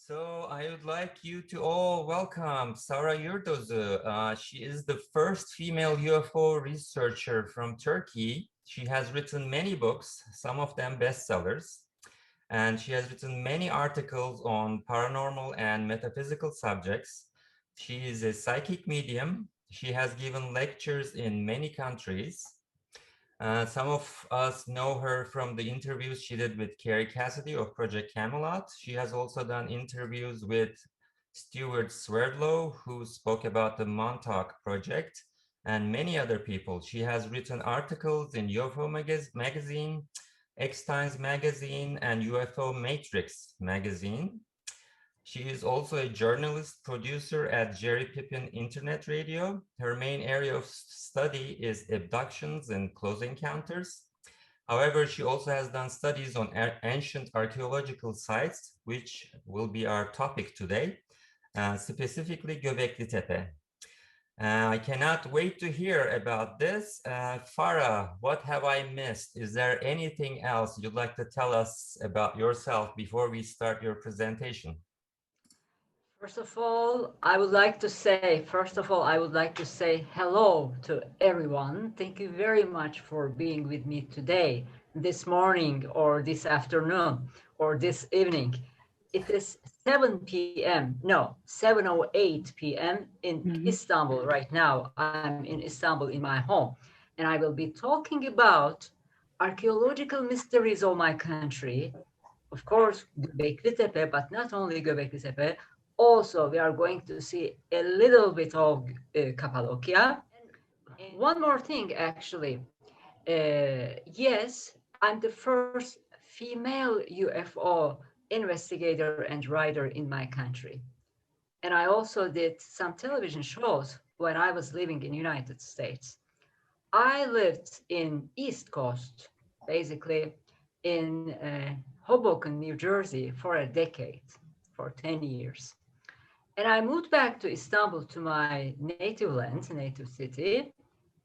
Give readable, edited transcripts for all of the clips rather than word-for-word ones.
So I would like you to all welcome Farah Yurdozu. She is the first female UFO researcher from Turkey. She has written many books, some of them bestsellers, and she has written many articles on paranormal and metaphysical subjects. She is a psychic medium. She has given lectures in many countries. Some of us know her from the interviews she did with Carrie Cassidy of Project Camelot. She has also done interviews with Stuart Swerdlow, who spoke about the Montauk Project, and many other people. She has written articles in UFO magazine, X Times magazine, and UFO Matrix magazine. She is also a journalist producer at Jerry Pippin Internet Radio. Her main area of study is abductions and close encounters. However, she also has done studies on ancient archaeological sites, which will be our topic today, specifically Göbekli Tepe. I cannot wait to hear about this. Farah, what have I missed? Is there anything else you'd like to tell us about yourself before we start your presentation? First of all, I would like to say hello to everyone. Thank you very much for being with me today, this morning, or this afternoon, or this evening. It is 7 p.m. No, 7:08 p.m. in Istanbul right now. I'm in Istanbul in my home, and I will be talking about archaeological mysteries of my country. Of course, Göbekli Tepe, but not only Göbekli Tepe. Also, we are going to see a little bit of Cappadocia. One more thing, actually. Yes, I'm the first female UFO investigator and writer in my country. And I also did some television shows when I was living in United States. I lived in East Coast, basically in Hoboken, New Jersey, for a decade, for 10 years. And I moved back to Istanbul, to my native land, native city,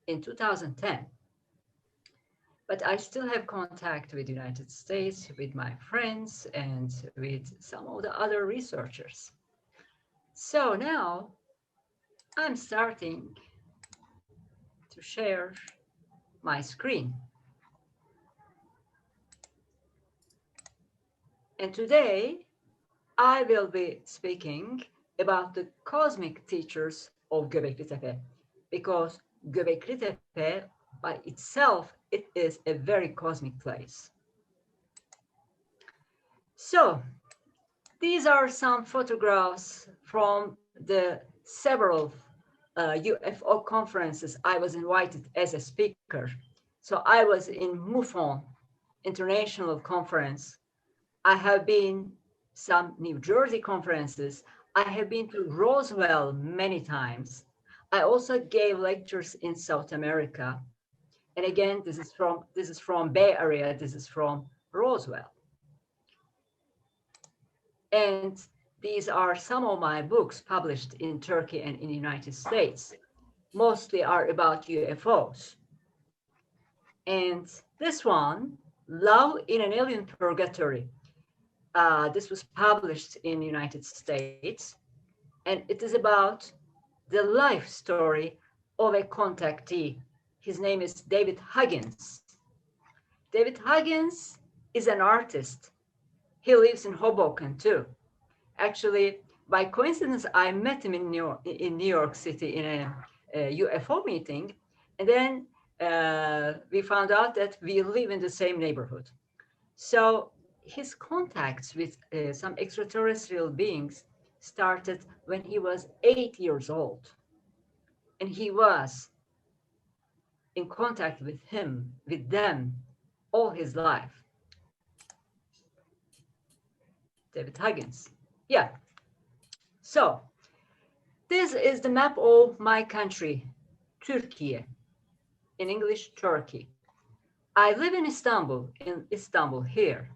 in 2010. But I still have contact with the United States, with my friends, and with some of the other researchers. So now I'm starting to share my screen. And today I will be speaking about the cosmic teachers of Göbekli Tepe, because Göbekli Tepe by itself, it is a very cosmic place. So these are some photographs from the several UFO conferences I was invited as a speaker. So I was in MUFON International Conference. I have been some New Jersey conferences. I have been to Roswell many times. I also gave lectures in South America. And again, this is from Bay Area. This is from Roswell. And these are some of my books published in Turkey and in the United States. Mostly are about UFOs. And this one, Love in an Alien Purgatory. This was published in the United States. And it is about the life story of a contactee. His name is David Huggins. David Huggins is an artist. He lives in Hoboken too. Actually, by coincidence, I met him in New York City in a UFO meeting. And then we found out that we live in the same neighborhood. So his contacts with some extraterrestrial beings started when he was 8 years old. And he was in contact with them, all his life. David Huggins. Yeah. So this is the map of my country, Turkey, in English, Turkey. I live in Istanbul here.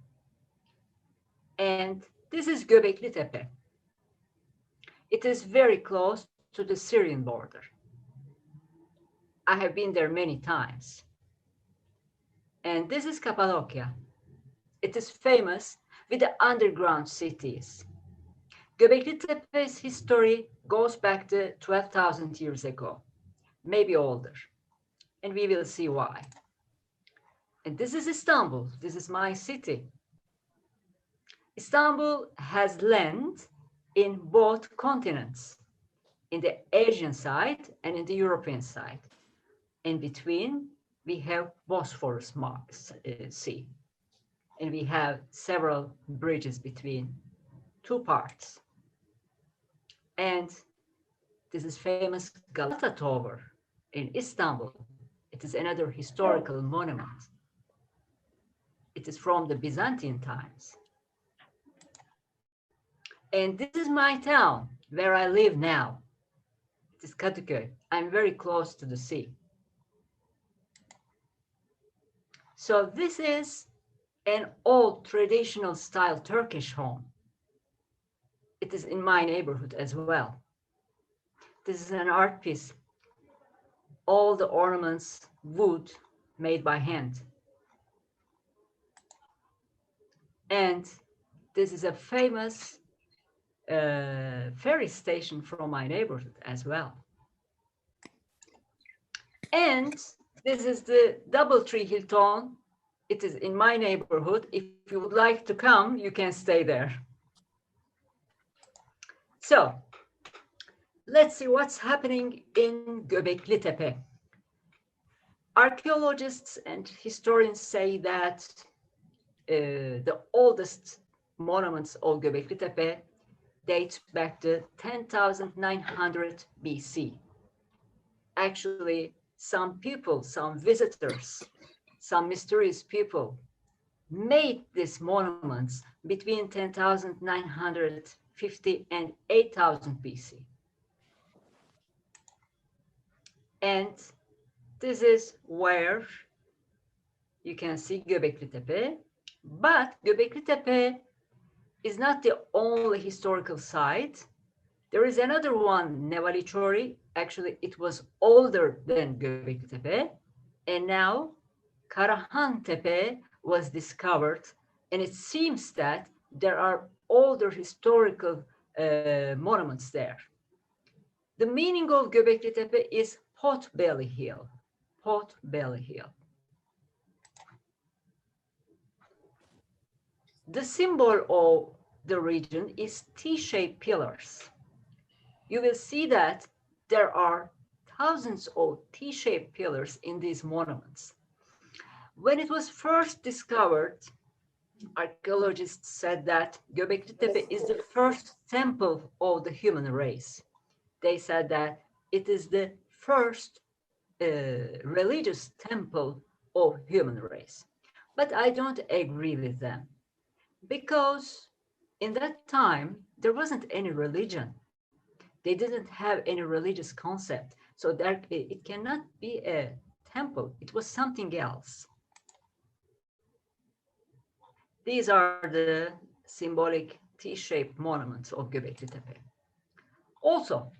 And this is Göbekli Tepe. It is very close to the Syrian border. I have been there many times. And this is Cappadocia. It is famous with the underground cities. Göbekli Tepe's history goes back to 12,000 years ago, maybe older, and we will see why. And this is Istanbul. This is my city. Istanbul has land in both continents, in the Asian side and in the European side. In between, we have Bosphorus Sea, and we have several bridges between two parts. And this is famous Galata Tower in Istanbul. It is another historical monument. It is from the Byzantine times. And this is my town where I live now. It is Kadıköy. I'm very close to the sea. So this is an old traditional style Turkish home. It is in my neighborhood as well. This is an art piece. All the ornaments, wood, made by hand. And this is a famous ferry station from my neighborhood as well. And this is the Doubletree Hilton. It is in my neighborhood. If you would like to come, you can stay there. So let's see what's happening in Göbekli Tepe. Archaeologists and historians say that the oldest monuments of Göbekli Tepe date back to 10,900 BC. Actually, some people, some visitors, some mysterious people made these monuments between 10,950 and 8,000 BC. And this is where you can see Göbekli Tepe. But Göbekli Tepe is not the only historical site. There is another one, Nevali Çori. Actually, it was older than Göbekli Tepe. And now Karahan Tepe was discovered. And it seems that there are older historical monuments there. The meaning of Göbekli Tepe is pot belly hill, pot belly hill. The symbol of the region is T-shaped pillars. You will see that there are thousands of T-shaped pillars in these monuments. When it was first discovered, archaeologists said that Göbekli Tepe is the first temple of the human race. They said that it is the first religious temple of human race. But I don't agree with them, because in that time, there wasn't any religion. They didn't have any religious concept. So that it cannot be a temple. It was something else. These are the symbolic T-shaped monuments of Göbekli Tepe. Also,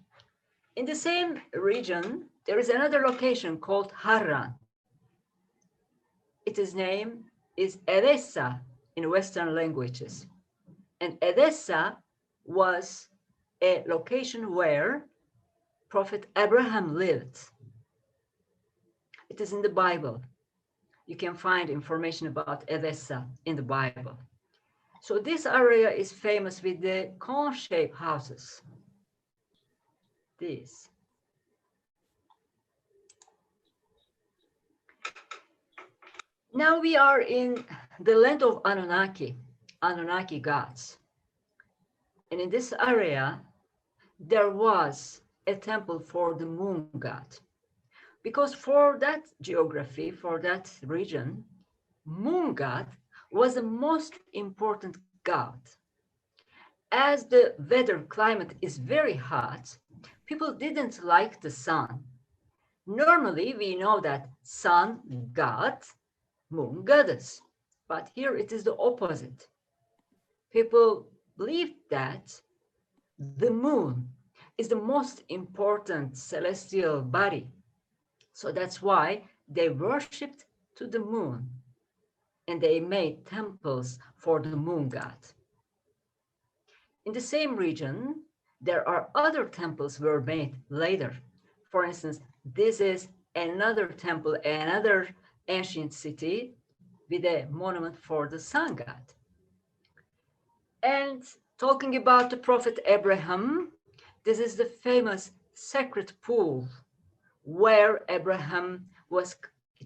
in the same region, there is another location called Harran. Its name is Edessa in Western languages. And Edessa was a location where Prophet Abraham lived. It is in the Bible. You can find information about Edessa in the Bible. So this area is famous with the cone-shaped houses. These. Now we are in the land of Anunnaki gods. And in this area, there was a temple for the moon god. Because for that geography, for that region, moon god was the most important god. As the weather climate is very hot, people didn't like the sun. Normally, we know that sun god, moon goddess, but here it is the opposite. People believed that the moon is the most important celestial body. So that's why they worshipped to the moon, and they made temples for the moon god. In the same region, there are other temples were made later. For instance, this is another temple, another ancient city with a monument for the sun god. And talking about the prophet Abraham, this is the famous sacred pool where Abraham was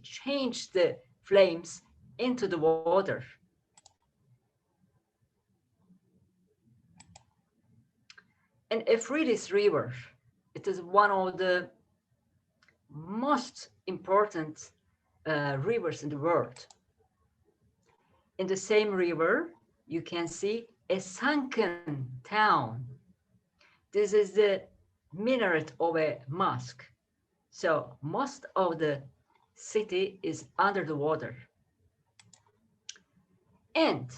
changed the flames into the water. And Emrys River, it is one of the most important rivers in the world. In the same river, you can see a sunken town. This is the minaret of a mosque. So most of the city is under the water. And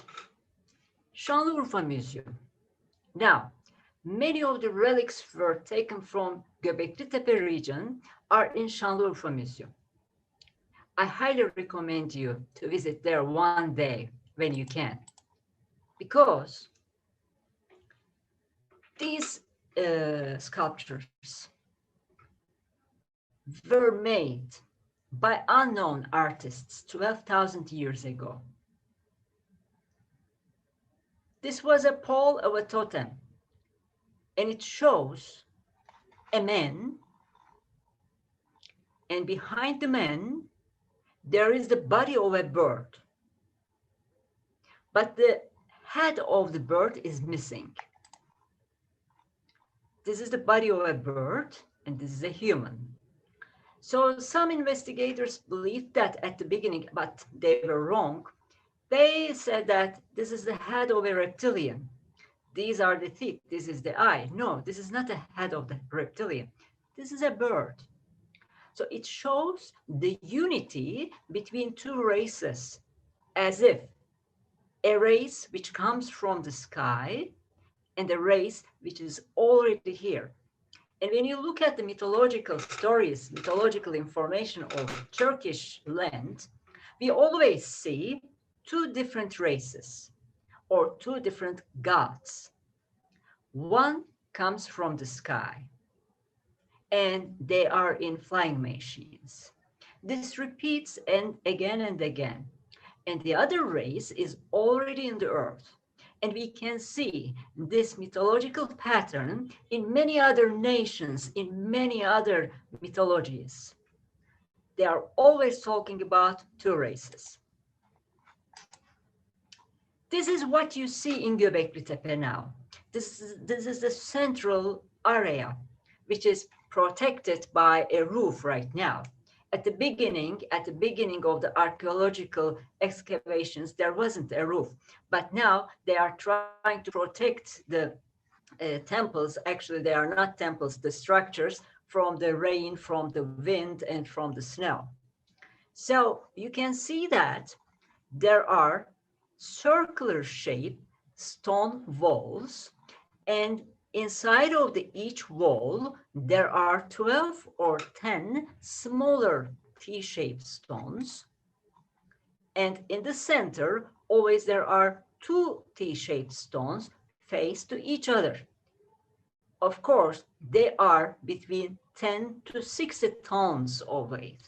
Şanlıurfa Museum. Now, many of the relics were taken from Göbekli Tepe region are in Şanlıurfa Museum. I highly recommend you to visit there one day when you can, because these sculptures were made by unknown artists 12,000 years ago. This was a pole of a totem, and it shows a man, and behind the man, there is the body of a bird. But the head of the bird is missing. This is the body of a bird, and this is a human. So some investigators believed that at the beginning, but they were wrong. They said that this is the head of a reptilian. These are the teeth, this is the eye. No, this is not the head of the reptilian. This is a bird. So it shows the unity between two races, as if a race which comes from the sky and a race which is already here. And when you look at the mythological stories, mythological information of Turkish land, we always see two different races or two different gods. One comes from the sky, and they are in flying machines. This repeats and again. And the other race is already in the earth. And we can see this mythological pattern in many other nations, in many other mythologies. They are always talking about two races. This is what you see in Göbekli Tepe now. This is the central area, which is protected by a roof right now. At the beginning of the archaeological excavations, there wasn't a roof, but now they are trying to protect the temples. Actually, they are not temples, the structures, from the rain, from the wind, and from the snow. So you can see that there are circular shaped stone walls, and inside of each wall, there are 12 or 10 smaller T-shaped stones. And in the center, always there are two T-shaped stones faced to each other. Of course, they are between 10 to 60 tons of weight.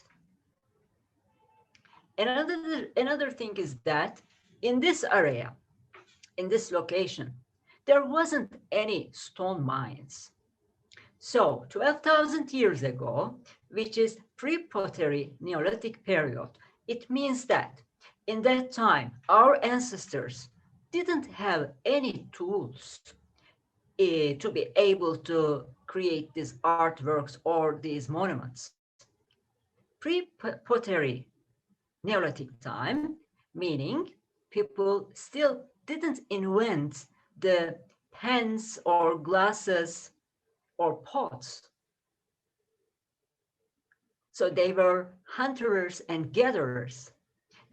Another thing is that in this area, in this location, there wasn't any stone mines. So 12,000 years ago, which is pre-pottery Neolithic period, it means that in that time, our ancestors didn't have any tools to be able to create these artworks or these monuments. Pre-pottery Neolithic time, meaning people still didn't invent the pans or glasses or pots. So they were hunters and gatherers.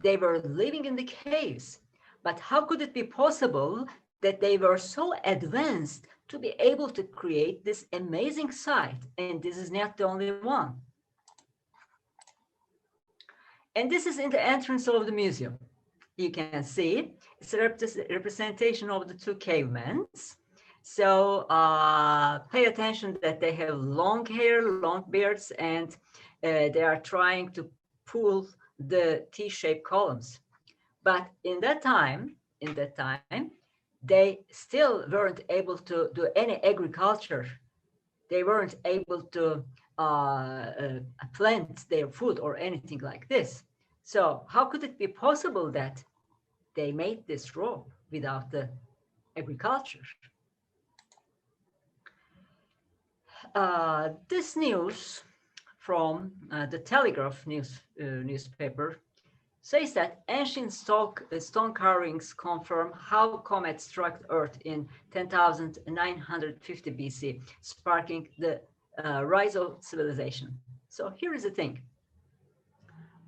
They were living in the caves. But how could it be possible that they were so advanced to be able to create this amazing site? And this is not the only one. And this is in the entrance of the museum. You can see it's a representation of the two cavemen. So pay attention that they have long hair, long beards, and they are trying to pull the T-shaped columns. But in that time, they still weren't able to do any agriculture. They weren't able to plant their food or anything like this. So how could it be possible that they made this rope without the agriculture? This news from the Telegraph newspaper says that ancient stone carvings confirm how comets struck Earth in 10,950 BC, sparking the rise of civilization. So here is the thing.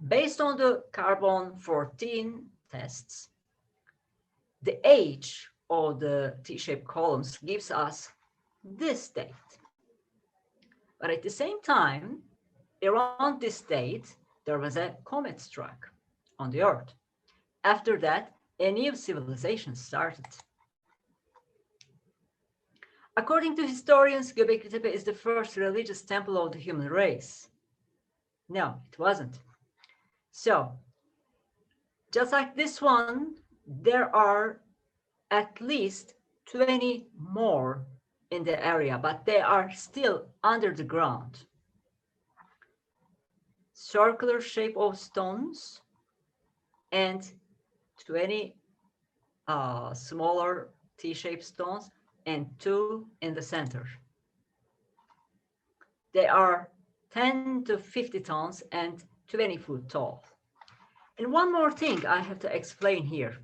Based on the carbon-14 tests, the age of the T-shaped columns gives us this date. But at the same time, around this date, there was a comet struck on the Earth. After that, a new civilization started. According to historians, Göbekli Tepe is the first religious temple of the human race. No, it wasn't. So, just like this one, there are at least 20 more in the area, but they are still under the ground. Circular shape of stones and 20 smaller T-shaped stones and 2 in the center. They are 10 to 50 tons and 20 foot tall. And one more thing I have to explain here.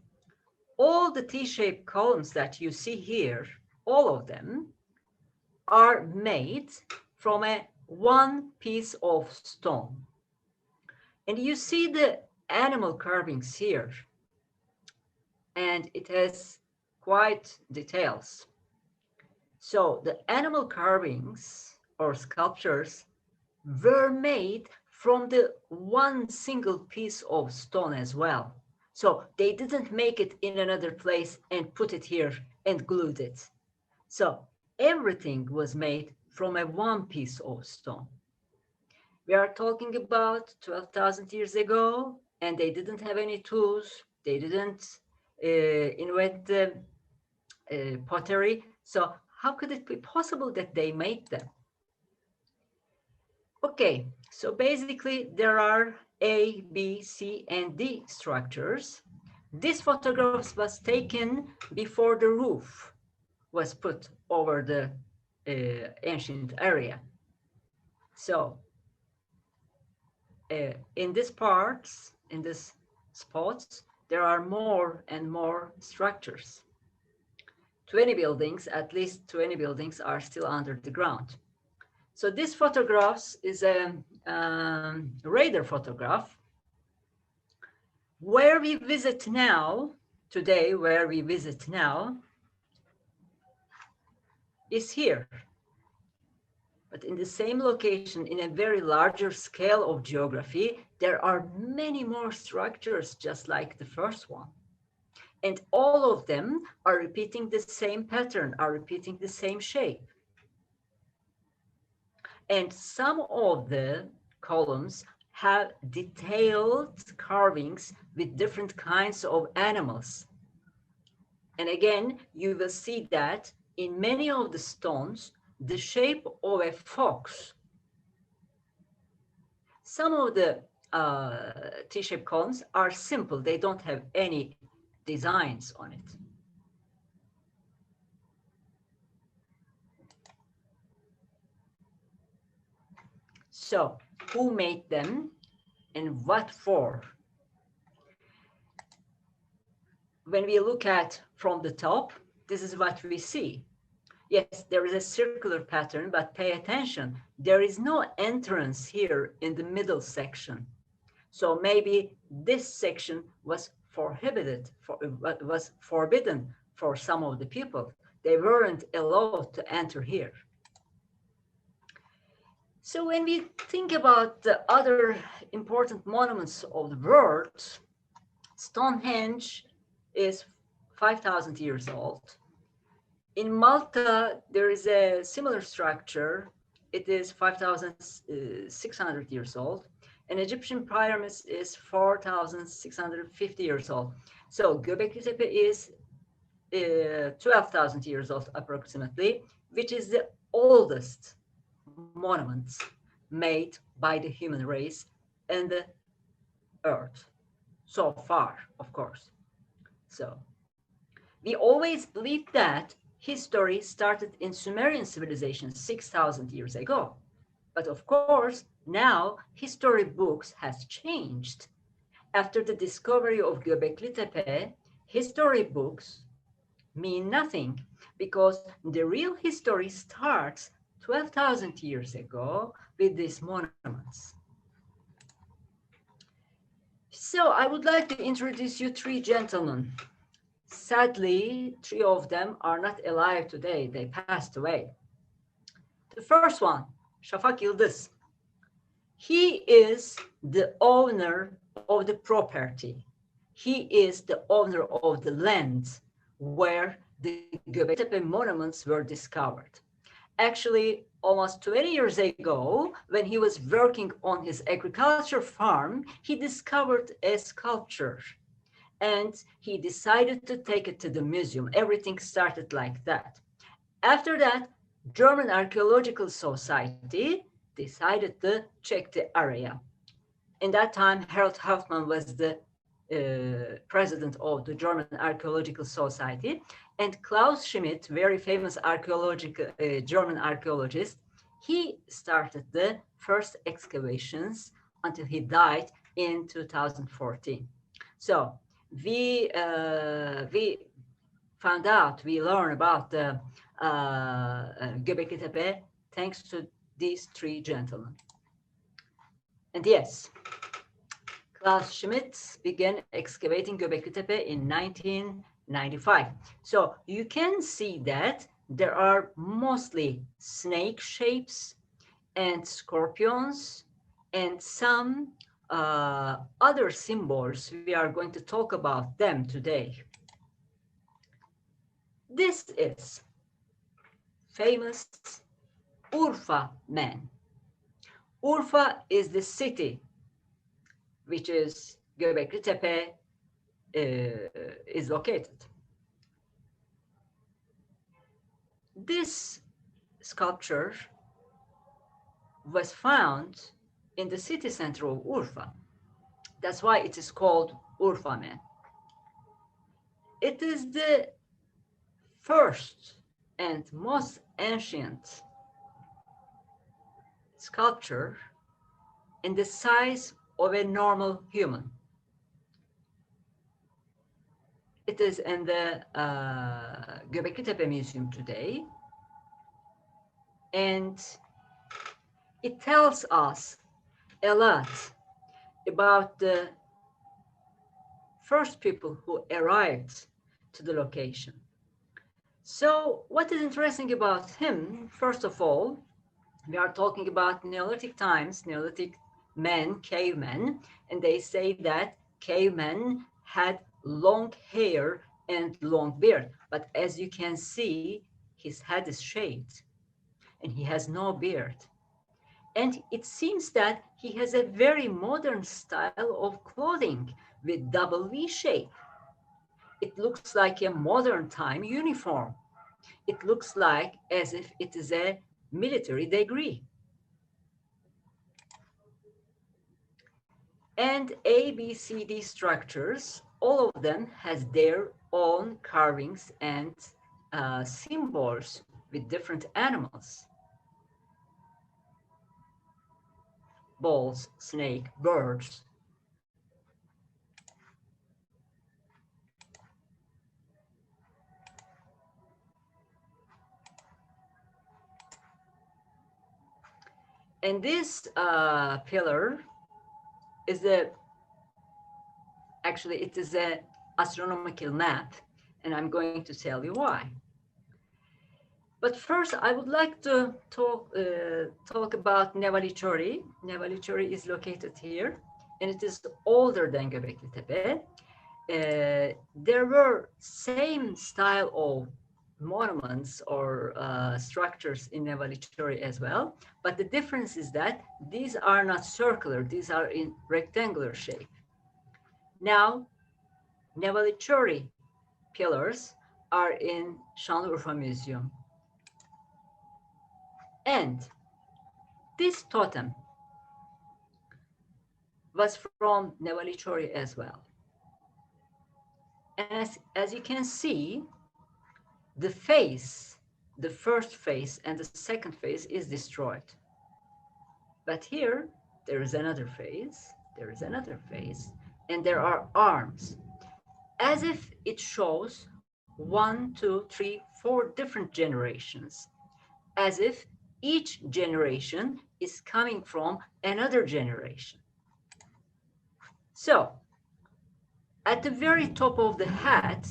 All the T-shaped columns that you see here, all of them, are made from one piece of stone. And you see the animal carvings here, and it has quite details. So the animal carvings or sculptures were made from the one single piece of stone as well. So they didn't make it in another place and put it here and glued it. So everything was made from a one piece of stone. We are talking about 12,000 years ago, and they didn't have any tools. They didn't invent pottery. So how could it be possible that they made them? Okay, so basically there are A, B, C, and D structures. This photograph was taken before the roof was put over the ancient area. So in these parts, in these spots, there are more and more structures. 20 buildings, at least 20 buildings are still under the ground. So this photograph is a radar photograph. Where we visit now, today, where we visit now, is here. But in the same location, in a very larger scale of geography, there are many more structures just like the first one. And all of them are repeating the same pattern, are repeating the same shape. And some of the columns have detailed carvings with different kinds of animals. And again, you will see that in many of the stones, the shape of a fox. Some of the T-shaped columns are simple. They don't have any designs on it. So, who made them and what for? When we look at from the top, this is what we see. Yes, there is a circular pattern, but pay attention. There is no entrance here in the middle section. So maybe this section was prohibited, was forbidden for some of the people. They weren't allowed to enter here. So when we think about the other important monuments of the world, Stonehenge is 5,000 years old. In Malta, there is a similar structure. It is 5,600 years old. An Egyptian pyramid is 4,650 years old. So Göbekli Tepe is 12,000 years old approximately, which is the oldest monument made by the human race in the earth so far, of course. So we always believed that history started in Sumerian civilization 6,000 years ago. But of course, now history books has changed. After the discovery of Göbekli Tepe, history books mean nothing because the real history starts 12,000 years ago with these monuments. So I would like to introduce you three gentlemen. Sadly, three of them are not alive today. They passed away. The first one, Şafak Yıldız. He is the owner of the property. He is the owner of the land where the Göbekli Tepe monuments were discovered. Actually, almost 20 years ago, when he was working on his agriculture farm, he discovered a sculpture and he decided to take it to the museum. Everything started like that. After that, German Archeological Society decided to check the area. In that time, Harold Hoffman was the president of the German Archeological Society, and Klaus Schmidt, very famous German archaeologist, he started the first excavations until he died in 2014. So we found out, we learned about the Göbekli Tepe thanks to these three gentlemen. And yes, Klaus Schmidt began excavating Göbekli Tepe in 1995. So you can see that there are mostly snake shapes and scorpions and some other symbols. We are going to talk about them today. This is famous Urfa man. Urfa is the city which is Göbekli Tepe is located. This sculpture was found in the city center of Urfa. That's why it is called Urfa man. It is the first and most ancient sculpture in the size of a normal human. It is in the Göbekli Tepe Museum today, and it tells us a lot about the first people who arrived to the location. So what is interesting about him, first of all, we are talking about Neolithic times, Neolithic men, cavemen, and they say that cavemen had long hair and long beard. But as you can see, his head is shaved and he has no beard. And it seems that he has a very modern style of clothing with double V shape. It looks like a modern time uniform. It looks like as if it is a military degree. And A, B, C, D structures, all of them has their own carvings and symbols with different animals. Balls, snake, birds. And this pillar is actually it is an astronomical map, and I'm going to tell you why. But first, I would like to talk about Nevali-Chori. Nevali-Chori is located here, and it is older than Göbekli Tepe. There were same style of monuments or structures in Nevallichori as well. But the difference is that these are not circular, these are in rectangular shape. Now, Nevallichori pillars are in Şanlıurfa Museum. And this totem was from Nevallichori as well. As you can see, the face, the first face and the second face is destroyed. But here, there is another face, there is another face, and there are arms, as if it shows 1, 2, 3, 4 different generations, as if each generation is coming from another generation. So, at the very top of the hat,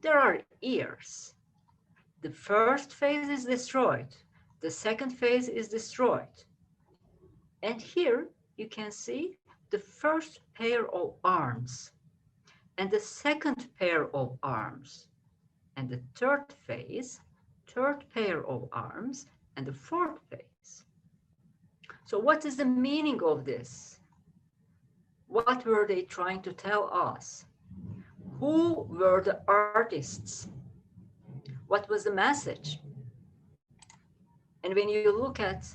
there are ears. The first phase is destroyed. The second phase is destroyed. And here you can see the first pair of arms and the second pair of arms and the third phase, third pair of arms and the fourth phase. So what is the meaning of this? What were they trying to tell us? Who were the artists? What was the message? And when you look at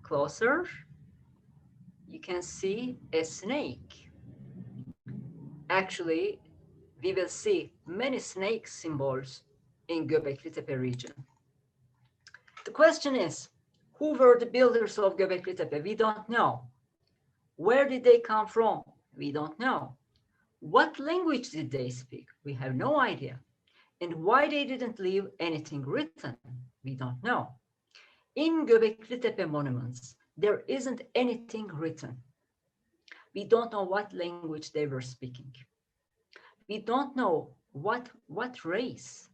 closer, you can see a snake. Actually, we will see many snake symbols in Göbekli Tepe region. The question is, who were the builders of Göbekli Tepe? We don't know. Where did they come from? We don't know. What language did they speak? We have no idea. And why they didn't leave anything written? We don't know. In Göbekli Tepe monuments, there isn't anything written. We don't know what language they were speaking. We don't know what race.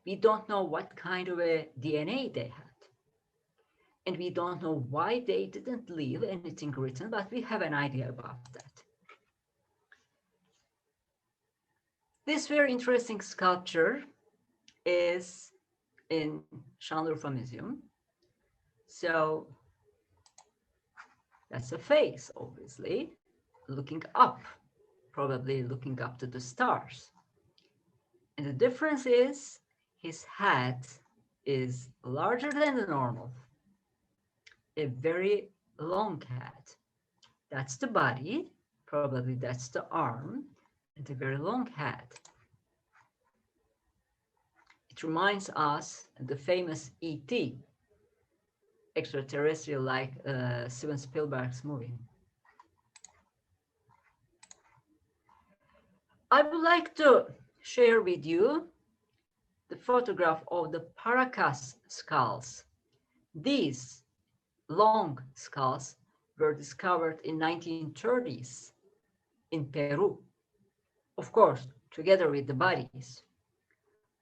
We don't know what kind of a DNA they had. And we don't know why they didn't leave anything written, but we have an idea about that. This very interesting sculpture is in Şanlıurfa Museum. So that's a face, obviously, looking up, probably looking up to the stars. And the difference is his hat is larger than the normal, a very long hat. That's the body, probably that's the arm, and a very long hat. It reminds us of the famous E.T., extraterrestrial, like Steven Spielberg's movie. I would like to share with you the photograph of the Paracas skulls. These long skulls were discovered in 1930s in Peru, of course, together with the bodies.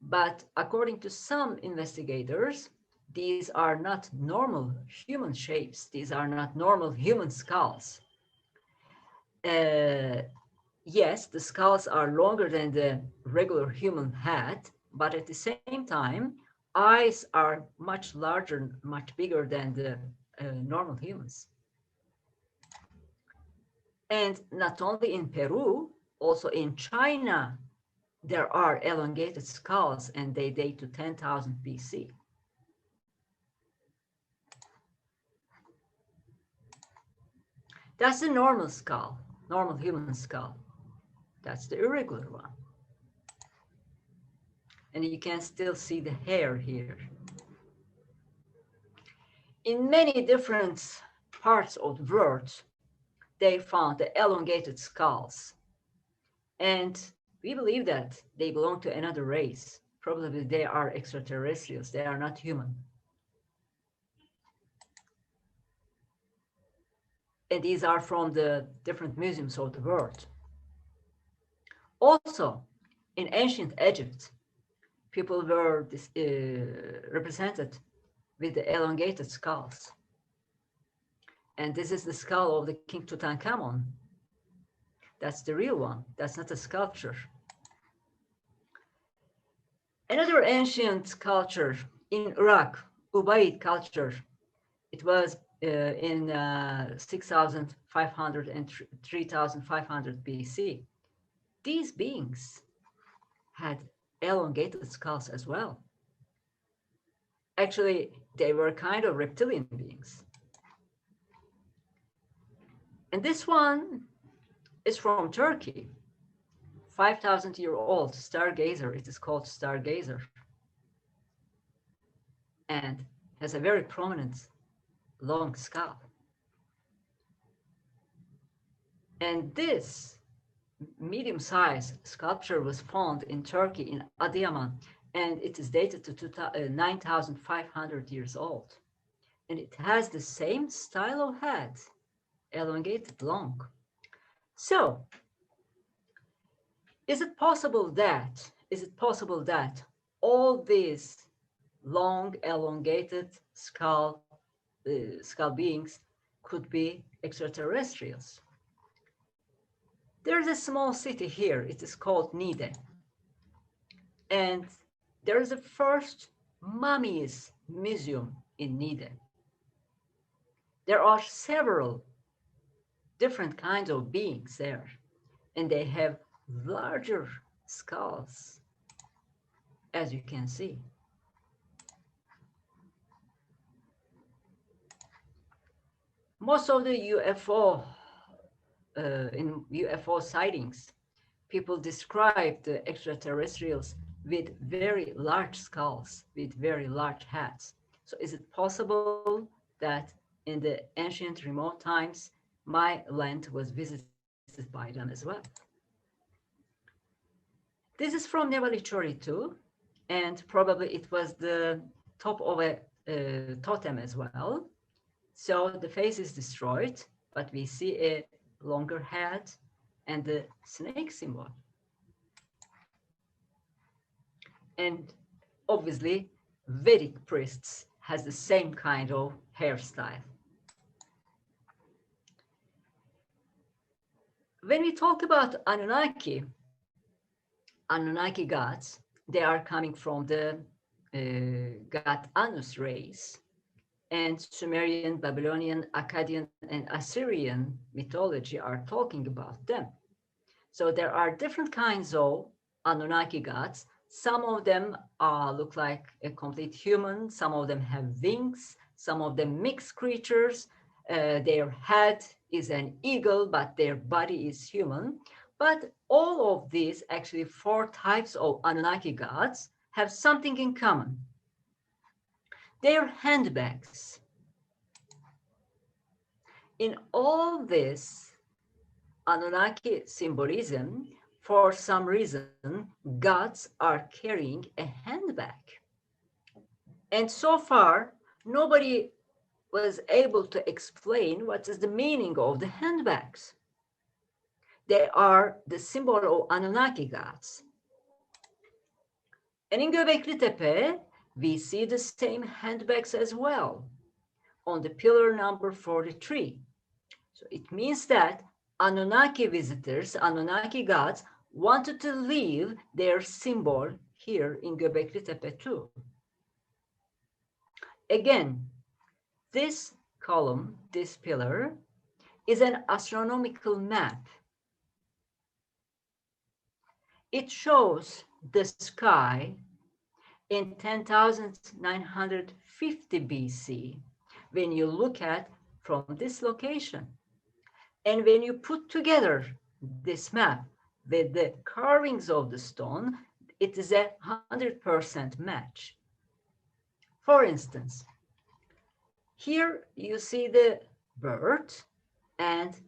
But according to some investigators, these are not normal human shapes. These are not normal human skulls. Yes, the skulls are longer than the regular human head, but at the same time, eyes are much larger, much bigger than the normal humans. And not only in Peru, also in China, there are elongated skulls, and they date to 10,000 BC. That's the normal skull, normal human skull. That's the irregular one. And you can still see the hair here. In many different parts of the world, they found the elongated skulls. And we believe that they belong to another race. Probably they are extraterrestrials, they are not human. And these are from the different museums of the world. Also, in ancient Egypt, people were represented with the elongated skulls. And this is the skull of the King Tutankhamun. That's the real one. That's not a sculpture. Another ancient culture in Iraq, Ubaid culture. It was in 6,500 and 3,500 BC. These beings had elongated skulls as well. Actually, they were kind of reptilian beings. And this one is from Turkey, 5,000-year-old stargazer. It is called stargazer, and has a very prominent long skull. And this medium-sized sculpture was found in Turkey, in Adıyaman, and it is dated to 9,500 years old. And it has the same style of head, elongated, long. So, is it possible that all these long, elongated skull beings could be extraterrestrials? There's a small city here. It is called Niğde. And there's the first mummies museum in Niğde. There are several different kinds of beings there, and they have larger skulls, as you can see. Most of the UFO sightings, people describe the extraterrestrials with very large skulls, with very large heads. So is it possible that in the ancient remote times, my land was visited by them as well? This is from Nevali too, and probably it was the top of a totem as well. So the face is destroyed, but we see a longer head and the snake symbol. And obviously, Vedic priests has the same kind of hairstyle. When we talk about Anunnaki gods, they are coming from the god Anus race. And Sumerian, Babylonian, Akkadian, and Assyrian mythology are talking about them. So there are different kinds of Anunnaki gods. Some of them look like a complete human. Some of them have wings. Some of them mixed creatures. Their head is an eagle, but their body is human. But all of these, actually 4 types of Anunnaki gods, have something in common. Their handbags. In all this Anunnaki symbolism, for some reason, gods are carrying a handbag. And so far, nobody was able to explain what is the meaning of the handbags. They are the symbol of Anunnaki gods. And in Göbekli Tepe, we see the same handbags as well on the pillar number 43. So it means that Anunnaki visitors, Anunnaki gods, wanted to leave their symbol here in Göbekli Tepe too. Again, this column, this pillar, is an astronomical map. It shows the sky in 10,950 BC when you look at from this location. And when you put together this map with the carvings of the stone, it is a 100% match. For instance, here you see the bird, and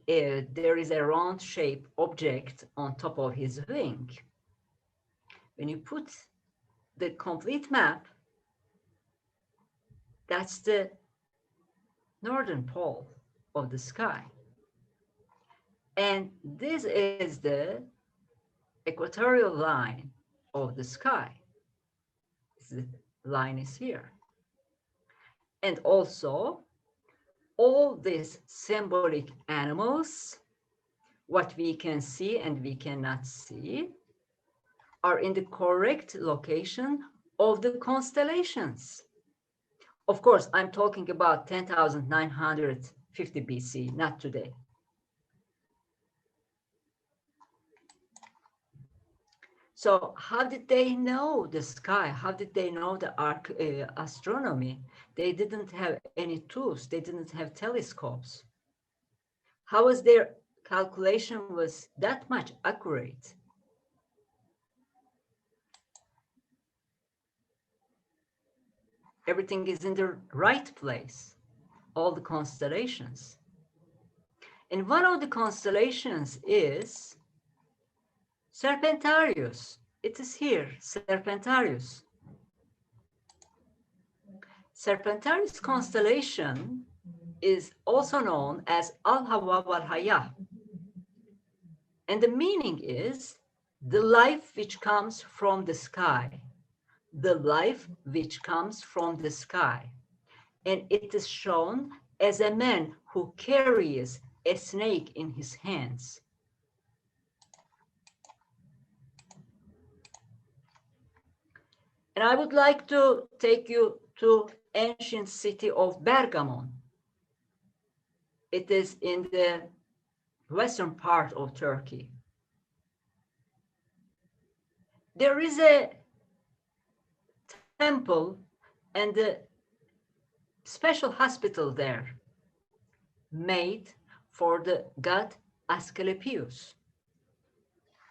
there is a round shaped object on top of his wing. When you put the complete map, that's the northern pole of the sky. And this is the equatorial line of the sky. The line is here. And also, all these symbolic animals, what we can see and we cannot see, are in the correct location of the constellations. Of course, I'm talking about 10,950 BC, not today. So how did they know the sky? How did they know the astronomy? They didn't have any tools. They didn't have telescopes. How was their calculation was that much accurate? Everything is in the right place, all the constellations. And one of the constellations is Serpentarius. It is here, Serpentarius. Serpentarius constellation is also known as Al-Hawa wal-Hayah. And the meaning is the life which comes from the sky. The life which comes from the sky. And it is shown as a man who carries a snake in his hands. And I would like to take you to ancient city of Bergamo. It is in the western part of Turkey. There is a temple and a special hospital there made for the god Asclepius.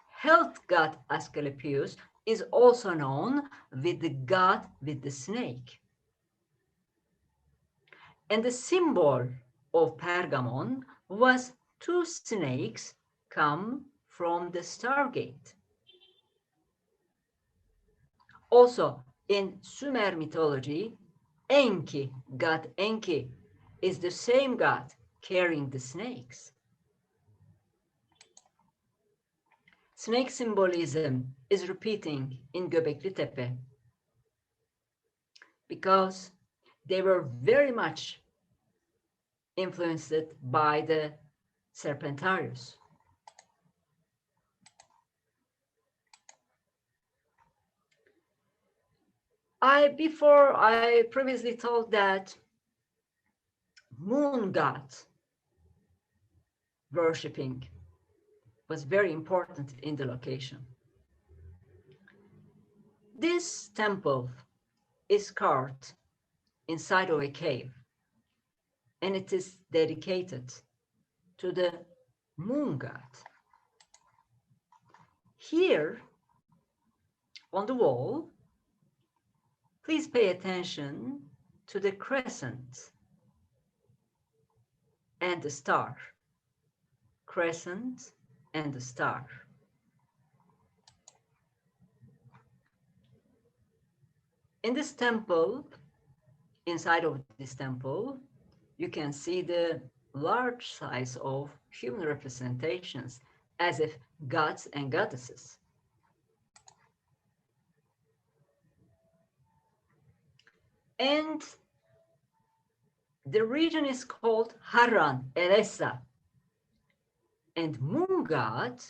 Health god Asclepius is also known with the god with the snake. And the symbol of Pergamon was two snakes come from the Stargate. Also, in Sumer mythology, Enki, god Enki, is the same god carrying the snakes. Snake symbolism is repeating in Göbekli Tepe because they were very much influenced by the Serpentarius. Before I previously told that moon god worshipping was very important in the location. This temple is carved inside of a cave, and it is dedicated to the moon god. Here on the wall, please pay attention to the crescent and the star. Crescent and the star. In this temple, inside of this temple, you can see the large size of human representations as if gods and goddesses. And the region is called Harran, Eressa. And moon god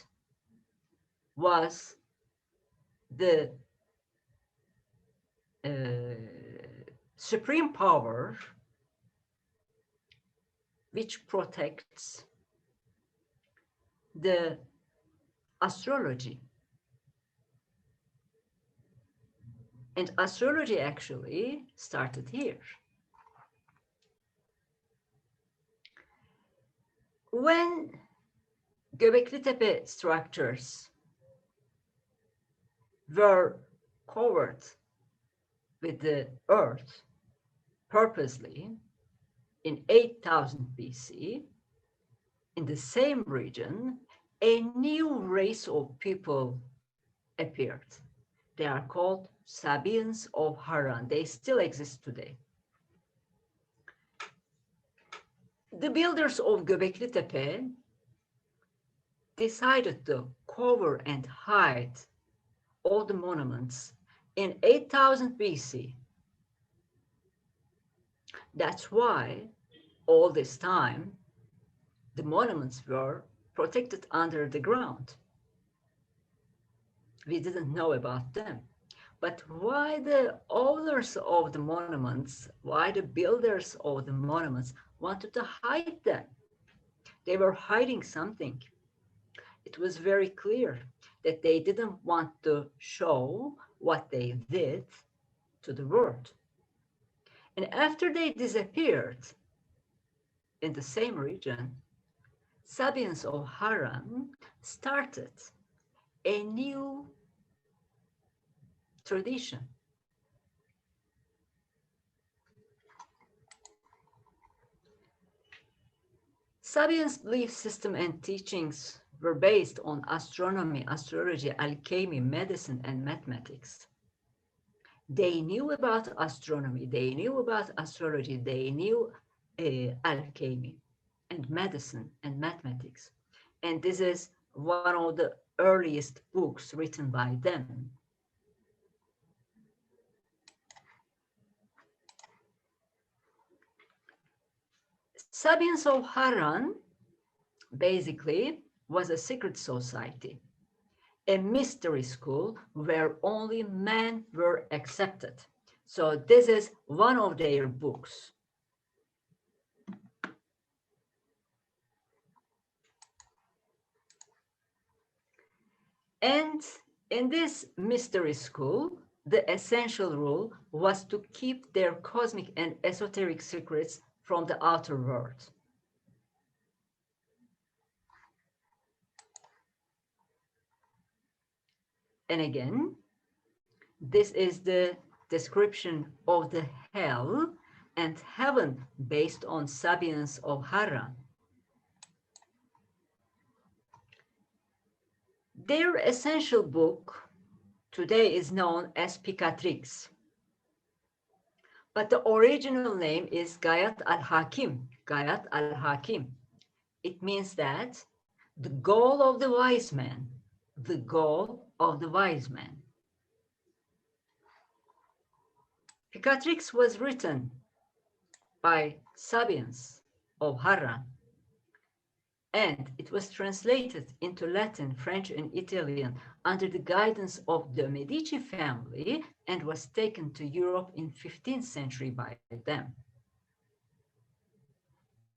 was the supreme power which protects the astrology. And astrology actually started here. When Göbekli Tepe structures were covered with the earth purposely in 8000 BC, in the same region, a new race of people appeared. They are called Sabians of Harran. They still exist today. The builders of Göbekli Tepe decided to cover and hide all the monuments in 8000 BC. That's why all this time the monuments were protected under the ground. We didn't know about them. But why the owners of the monuments, why the builders of the monuments wanted to hide them? They were hiding something. It was very clear that they didn't want to show what they did to the world. And after they disappeared in the same region, Sabians of Haran started a new tradition. Sabians' belief system and teachings were based on astronomy, astrology, alchemy, medicine, and mathematics. They knew about astronomy, they knew about astrology, they knew alchemy and medicine and mathematics. And this is one of the earliest books written by them. Sabians of Haran basically was a secret society, a mystery school where only men were accepted. So this is one of their books. And in this mystery school, the essential rule was to keep their cosmic and esoteric secrets from the outer world. And again, this is the description of the hell and heaven based on Sabians of Haran. Their essential book today is known as Picatrix, but the original name is Gayat al-Hakim, Gayat al-Hakim. It means that the goal of the wise man, the goal of the wise man. Picatrix was written by Sabians of Haran, and it was translated into Latin, French, and Italian under the guidance of the Medici family and was taken to Europe in 15th century by them.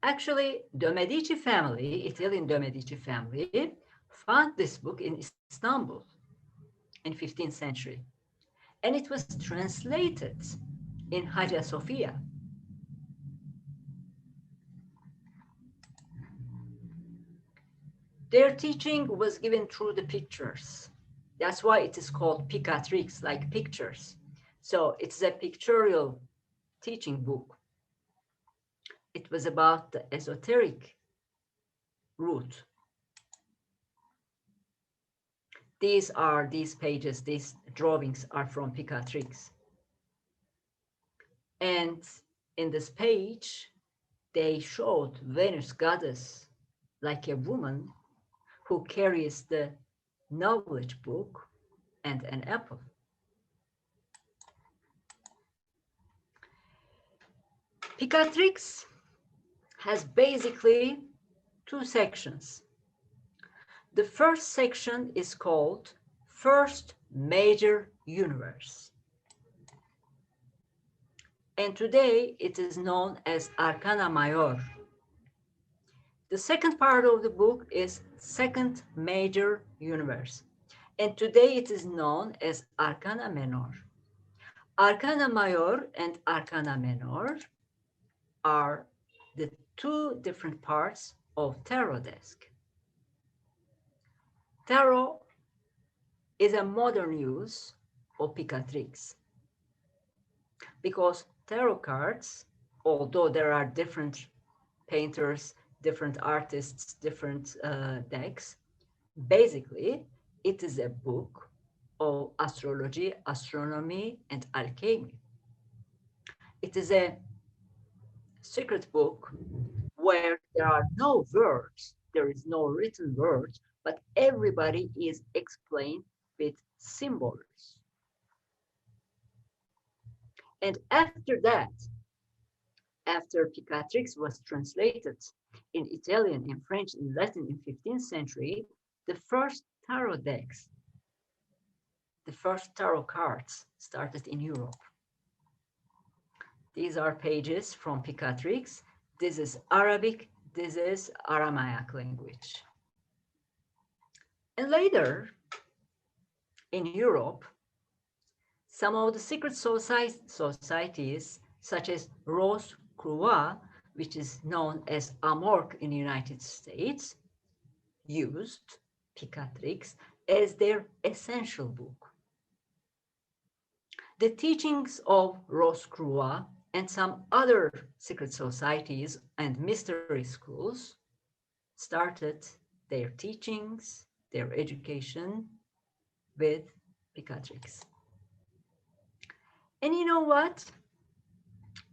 Actually, the Medici family, Italian the Medici family, found this book in Istanbul in 15th century, and it was translated in Hagia Sophia. Their teaching was given through the pictures. That's why it is called Picatrix, like pictures. So it's a pictorial teaching book. It was about the esoteric root. These pages, these drawings are from Picatrix. And in this page, they showed Venus goddess like a woman who carries the knowledge book and an apple. Picatrix has basically two sections. The first section is called First Major Universe. And today it is known as Arcana Major. The second part of the book is Second Major Universe. And today it is known as Arcana Menor. Arcana Major and Arcana Menor are the two different parts of tarot desk. Tarot is a modern use of Picatrix because tarot cards, although there are different painters, different artists, different decks, basically it is a book of astrology, astronomy, and alchemy. It is a secret book where there are no words, there is no written words, but everybody is explained with symbols. And after that, after Picatrix was translated in Italian, in French, in Latin in 15th century, the first tarot decks the first tarot cards started in Europe. These are pages from Picatrix. This is Arabic, this is Aramaic language. And later, in Europe, some of the secret societies, such as Rose Croix, which is known as Amorc in the United States, used Picatrix as their essential book. The teachings of Rose Croix and some other secret societies and mystery schools started their teachings, their education with Picatrix. And you know what?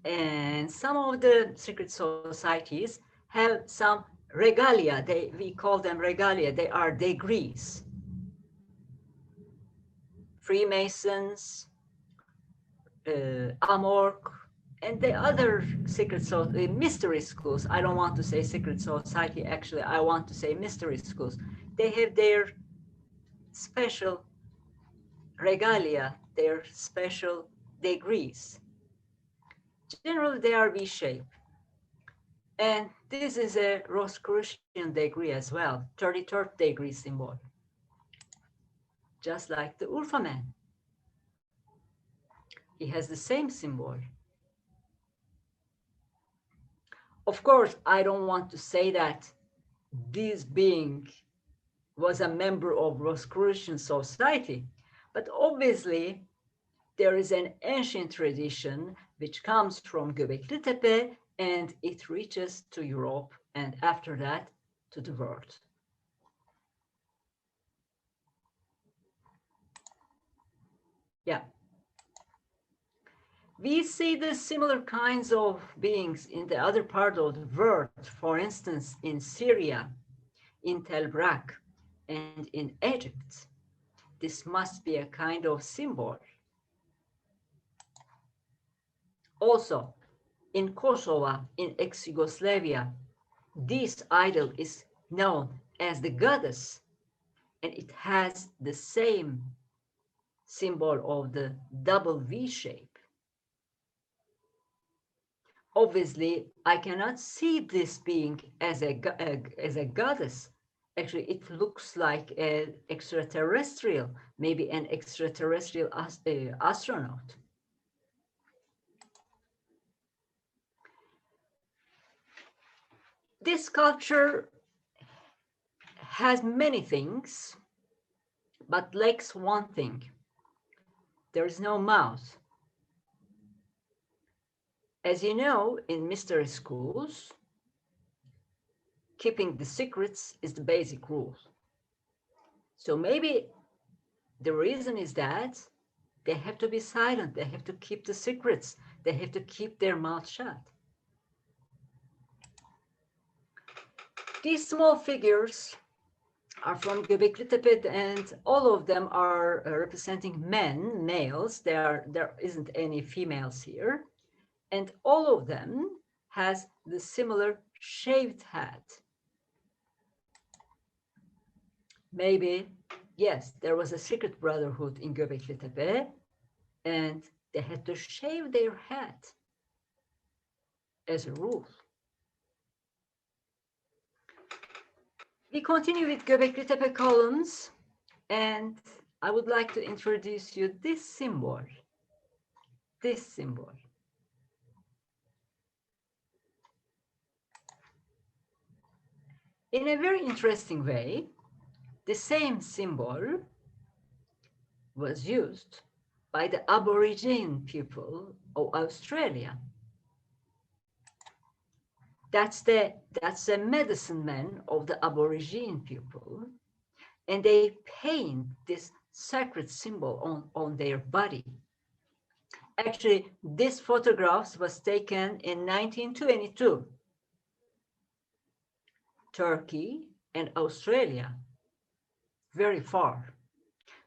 And some of the secret societies have some regalia. We call them regalia. They are degrees. Freemasons, Amorc, and the other mystery schools. I don't want to say secret society, actually, I want to say mystery schools. They have their special regalia, their special degrees. Generally, they are V-shaped. And this is a Rosicrucian degree as well, 33rd degree symbol, just like the Urfa man. He has the same symbol. Of course, I don't want to say that this being was a member of Rosicrucian society, but obviously there is an ancient tradition which comes from Göbekli Tepe and it reaches to Europe and after that to the world. Yeah. We see the similar kinds of beings in the other part of the world, for instance, in Syria, in Tel Brak, and in Egypt. This must be a kind of symbol. Also, in Kosovo, in ex-Yugoslavia, this idol is known as the goddess, and it has the same symbol of the double V shape. Obviously, I cannot see this being as a goddess. Actually, it looks like an extraterrestrial, maybe an extraterrestrial astronaut. This sculpture has many things, but lacks one thing. There is no mouth. As you know, in mystery schools, keeping the secrets is the basic rule. So maybe the reason is that they have to be silent. They have to keep the secrets. They have to keep their mouth shut. These small figures are from Göbekli Tepe, and all of them are representing men, males. There isn't any females here. And all of them has the similar shaved head. Maybe, yes, there was a secret brotherhood in Göbekli Tepe, and they had to shave their head as a rule. We continue with Göbekli Tepe columns, and I would like to introduce you this symbol. This symbol. In a very interesting way, the same symbol was used by the Aborigine people of Australia. That's the medicine man of the Aborigine people, and they paint this sacred symbol on their body. Actually, this photograph was taken in 1922. Turkey and Australia, very far.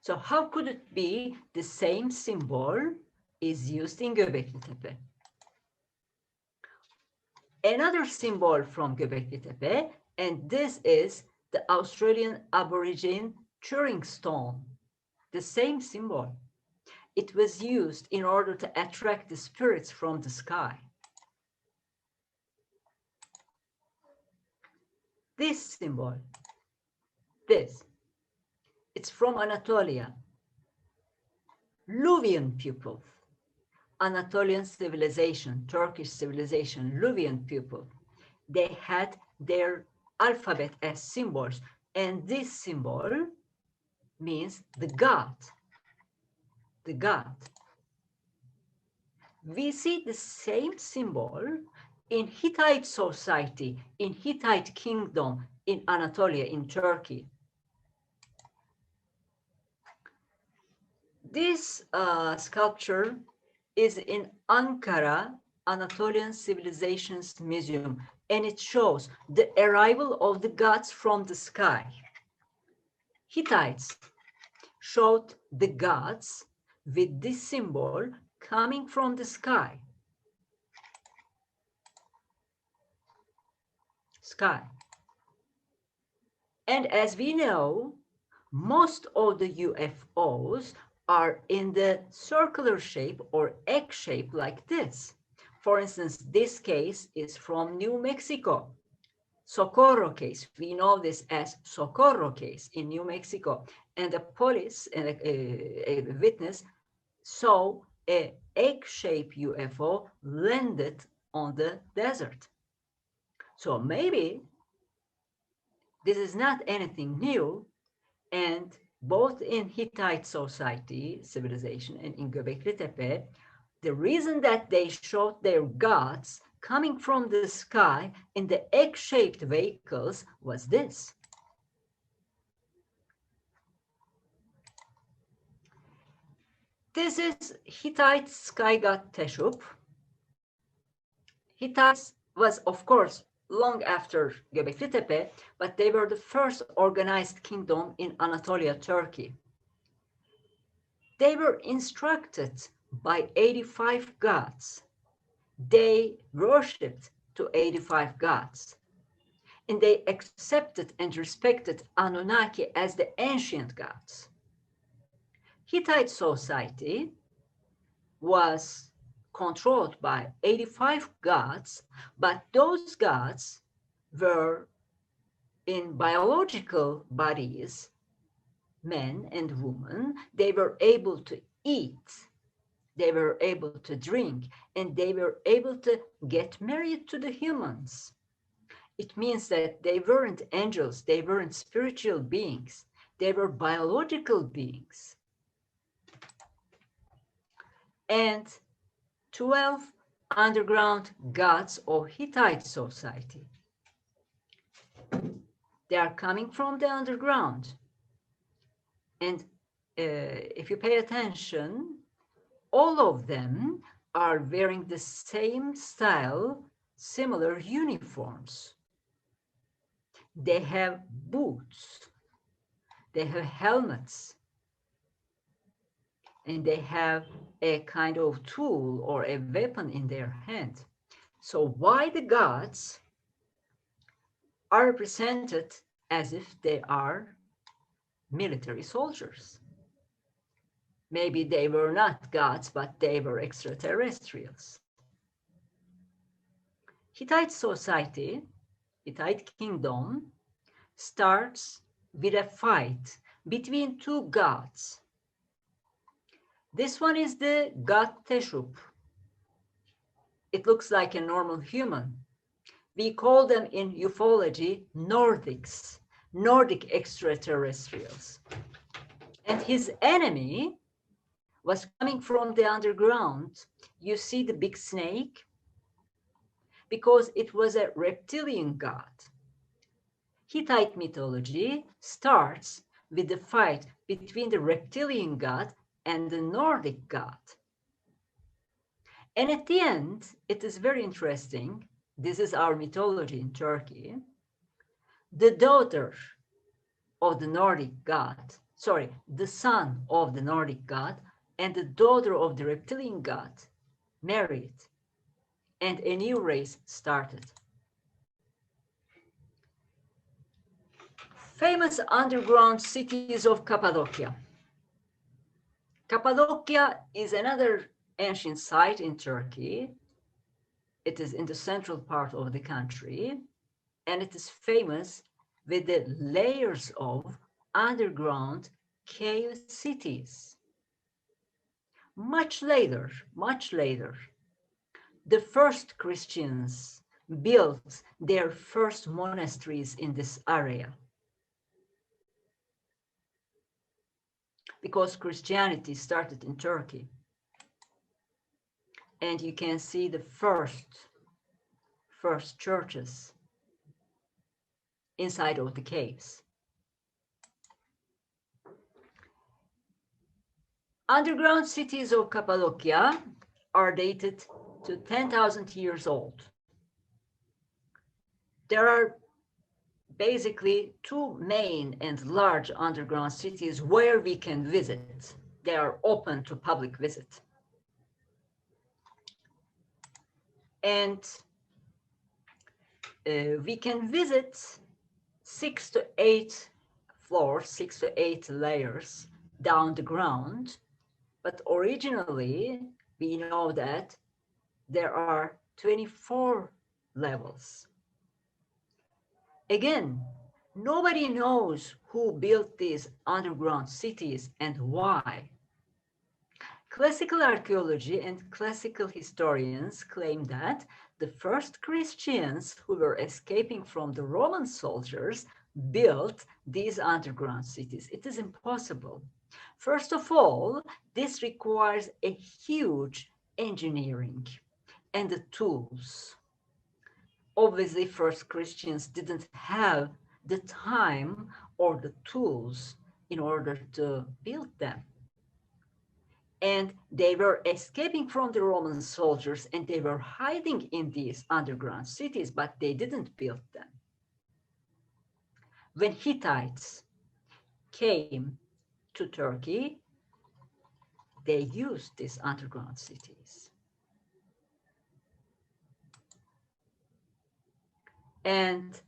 So how could it be the same symbol is used in Göbekli Tepe? Another symbol from Göbekli Tepe, and this is the Australian Aborigine Turing stone. the same symbol. It was used in order to attract the spirits from the sky. This symbol, it's from Anatolia. Luwian people, Anatolian civilization, Turkish civilization, Luwian people, they had their alphabet as symbols, and this symbol means the god, the god. We see the same symbol in Hittite society, in Hittite kingdom, in Anatolia, in Turkey. This sculpture is in Ankara Anatolian Civilizations Museum, and it shows the arrival of the gods from the sky. Hittites showed the gods with this symbol coming from the sky. And as we know, most of the UFOs are in the circular shape or egg shape like this. For instance, this case is from New Mexico. Socorro case, we know this as Socorro case in New Mexico. And the police and a witness saw an egg-shaped UFO landed on the desert. So maybe this is not anything new, and both in Hittite society, civilization, and in Göbekli Tepe, the reason that they showed their gods coming from the sky in the egg-shaped vehicles was this. This is Hittite sky god Teshup. Hittites was, of course, long after Göbekli Tepe, but they were the first organized kingdom in Anatolia, Turkey. They were instructed by 85 gods. They worshipped to 85 gods. And they accepted and respected Anunnaki as the ancient gods. Hittite society was controlled by 85 gods, but those gods were in biological bodies, men and women. They were able to eat, they were able to drink, and they were able to get married to the humans. It means that they weren't angels, they weren't spiritual beings, they were biological beings. And 12 underground gods of Hittite society. They are coming from the underground. And if you pay attention, all of them are wearing the same style, similar uniforms. They have boots, they have helmets, and they have a kind of tool or a weapon in their hand. So why the gods are represented as if they are military soldiers? Maybe they were not gods, but they were extraterrestrials. Hittite society, Hittite kingdom, starts with a fight between two gods. This one is the god Teshup. It looks like a normal human. We call them in ufology Nordics, Nordic extraterrestrials. And his enemy was coming from the underground. You see the big snake? Because it was a reptilian god. Hittite mythology starts with the fight between the reptilian god and the Nordic god. And at the end, it is very interesting. This is our mythology in Turkey. The daughter of the Nordic god, the son of the Nordic god and the daughter of the reptilian god married, and a new race started. Famous underground cities of Cappadocia. Cappadocia is another ancient site in Turkey. It is in the central part of the country, and it is famous with the layers of underground cave cities. Much later, the first Christians built their first monasteries in this area, because Christianity started in Turkey. And you can see the first churches inside of the caves. Underground cities of Cappadocia are dated to 10,000 years old. There are basically two main and large underground cities where we can visit. They are open to public visit. And we can visit 6 to 8 floors, 6 to 8 layers down the ground. But originally, we know that there are 24 levels. Again, nobody knows who built these underground cities and why. Classical archaeology and classical historians claim that the first Christians who were escaping from the Roman soldiers built these underground cities. It is impossible. First of all, this requires a huge engineering and the tools. Obviously, first Christians didn't have the time or the tools in order to build them. And they were escaping from the Roman soldiers and they were hiding in these underground cities, but they didn't build them. When Hittites came to Turkey, they used these underground cities. And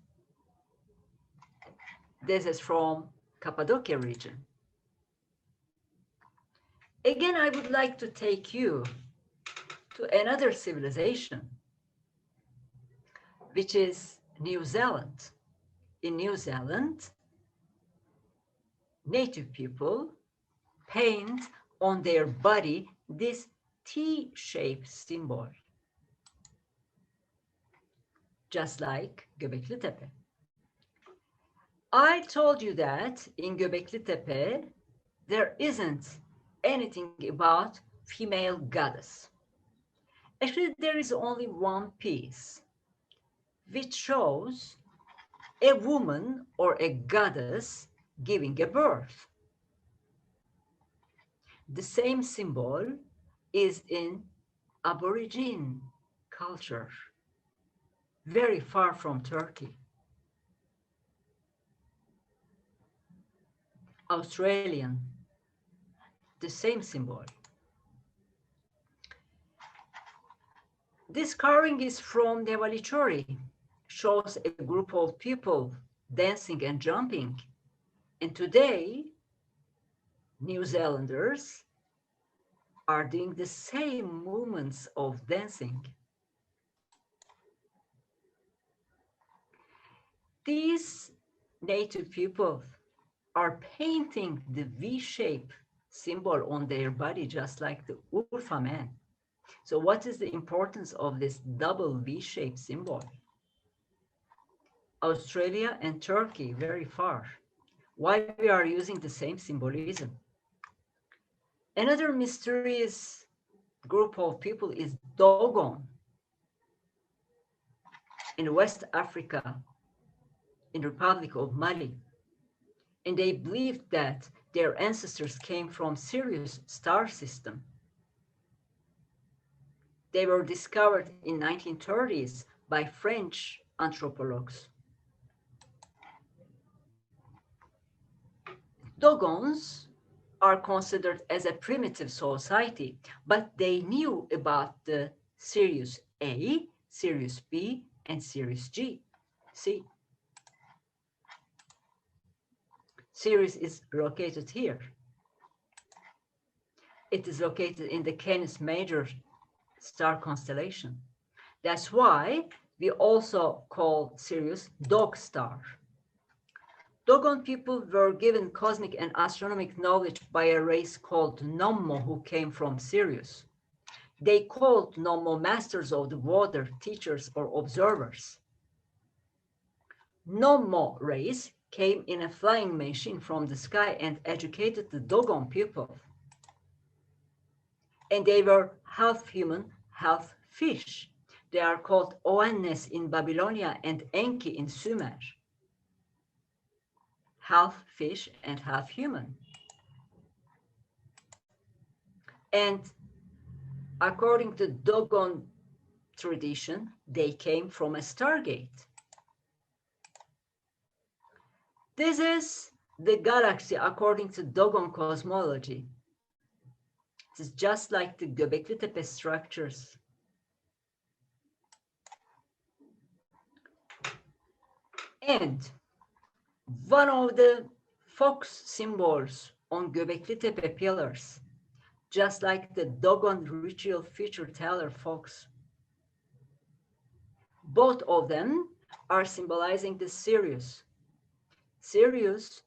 this is from Cappadocia region. Again, I would like to take you to another civilization, which is New Zealand. In New Zealand, native people paint on their body this T-shaped symbol, just like Göbekli Tepe. I told you that in Göbekli Tepe, there isn't anything about female goddess. Actually, there is only one piece which shows a woman or a goddess giving a birth. The same symbol is in Aborigine culture, very far from Turkey. Australian, the same symbol. This carving is from Devalichori, shows a group of people dancing and jumping. And today, New Zealanders are doing the same movements of dancing. These native people are painting the V-shape symbol on their body, just like the Urfa man. So what is the importance of this double V-shaped symbol? Australia and Turkey, very far. Why we are using the same symbolism? Another mysterious group of people is Dogon in West Africa, in the Republic of Mali. And they believed that their ancestors came from Sirius star system. They were discovered in 1930s by French anthropologues. Dogons are considered as a primitive society, but they knew about the Sirius A, Sirius B, and Sirius G. See, Sirius is located here. It is located in the Canis Major star constellation. That's why we also call Sirius Dog Star. Dogon people were given cosmic and astronomic knowledge by a race called Nommo who came from Sirius. They called Nommo masters of the water, teachers, or observers. Nommo race came in a flying machine from the sky and educated the Dogon people. And they were half human, half fish. They are called Oannes in Babylonia and Enki in Sumer. Half fish and half human. And according to Dogon tradition, they came from a stargate. This is the galaxy according to Dogon cosmology. It is just like the Göbekli Tepe structures. And one of the fox symbols on Göbekli Tepe pillars, just like the Dogon ritual feature teller fox. Both of them are symbolizing the Sirius. Sirius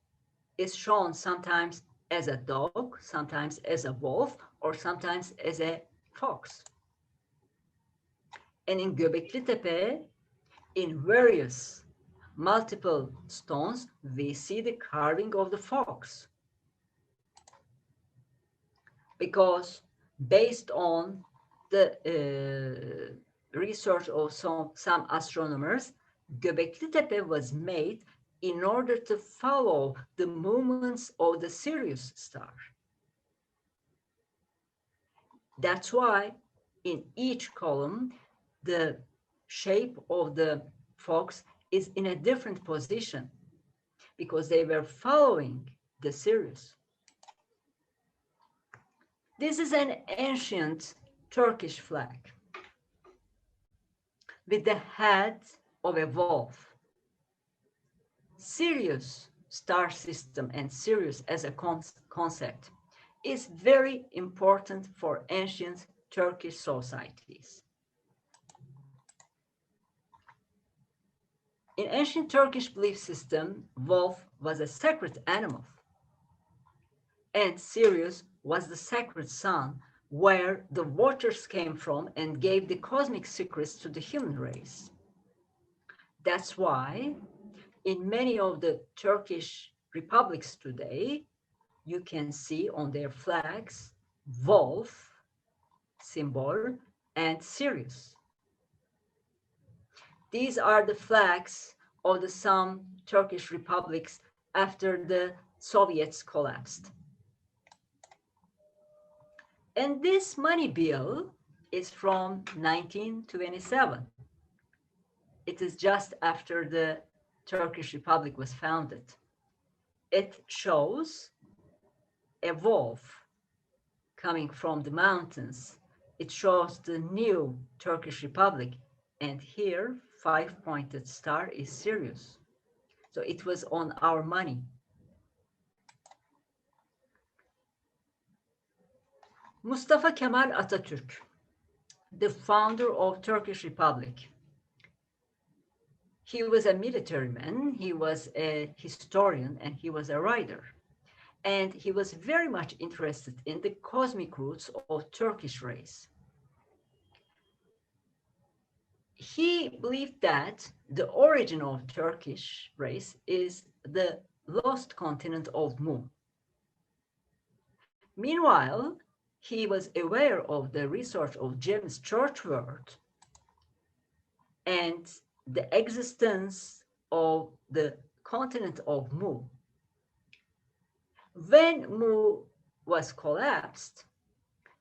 is shown sometimes as a dog, sometimes as a wolf, or sometimes as a fox. And in Göbekli Tepe, in various multiple stones, we see the carving of the fox. Because based on the research of some astronomers, Göbekli Tepe was made in order to follow the movements of the Sirius star. That's why in each column, the shape of the fox is in a different position because they were following the Sirius. This is an ancient Turkish flag with the head of a wolf. Sirius star system and Sirius as a concept is very important for ancient Turkish societies. In ancient Turkish belief system, wolf was a sacred animal, and Sirius was the sacred sun where the waters came from and gave the cosmic secrets to the human race. That's why in many of the Turkish republics today, you can see on their flags, wolf symbol and Sirius. These are the flags of some Turkish republics after the Soviets collapsed. And this money bill is from 1927. It is just after the Turkish Republic was founded. It shows a wolf coming from the mountains. It shows the new Turkish Republic. And here, 5-pointed star is Sirius. So it was on our money. Mustafa Kemal Atatürk, the founder of Turkish Republic. He was a military man, he was a historian, and he was a writer. And he was very much interested in the cosmic roots of Turkish race. He believed that the origin of Turkish race is the lost continent of Mu. Meanwhile, he was aware of the research of James Churchward and the existence of the continent of Mu. When Mu was collapsed,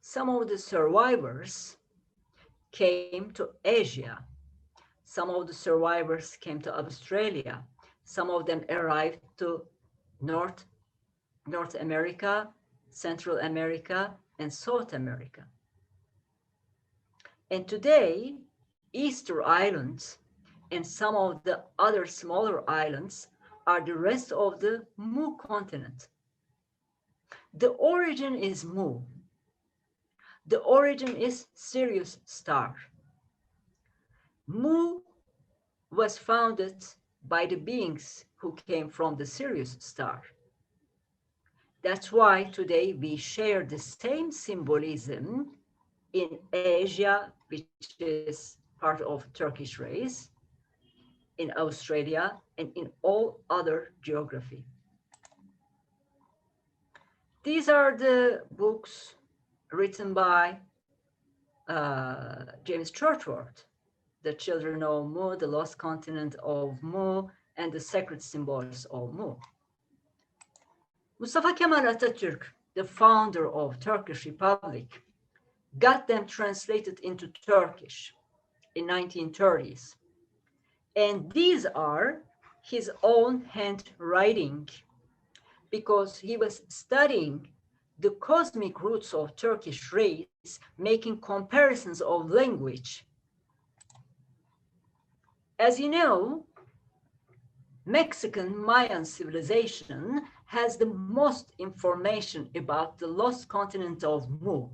some of the survivors came to Asia. Some of the survivors came to Australia. Some of them arrived to North America, Central America, and South America. And today, Easter Islands and some of the other smaller islands are the rest of the Mu continent. The origin is Mu, The origin is Sirius star. Mu was founded by the beings who came from the Sirius star. That's why today we share the same symbolism in Asia, which is part of Turkish race, in Australia, and in all other geography. These are the books written by James Churchward, The Children of Mu, The Lost Continent of Mu, and The Sacred Symbols of Mu. Mustafa Kemal Atatürk, the founder of Turkish Republic, got them translated into Turkish in 1930s. And these are his own handwriting, because he was studying the cosmic roots of Turkish race, making comparisons of language. As you know, Mexican Mayan civilization has the most information about the lost continent of Mu.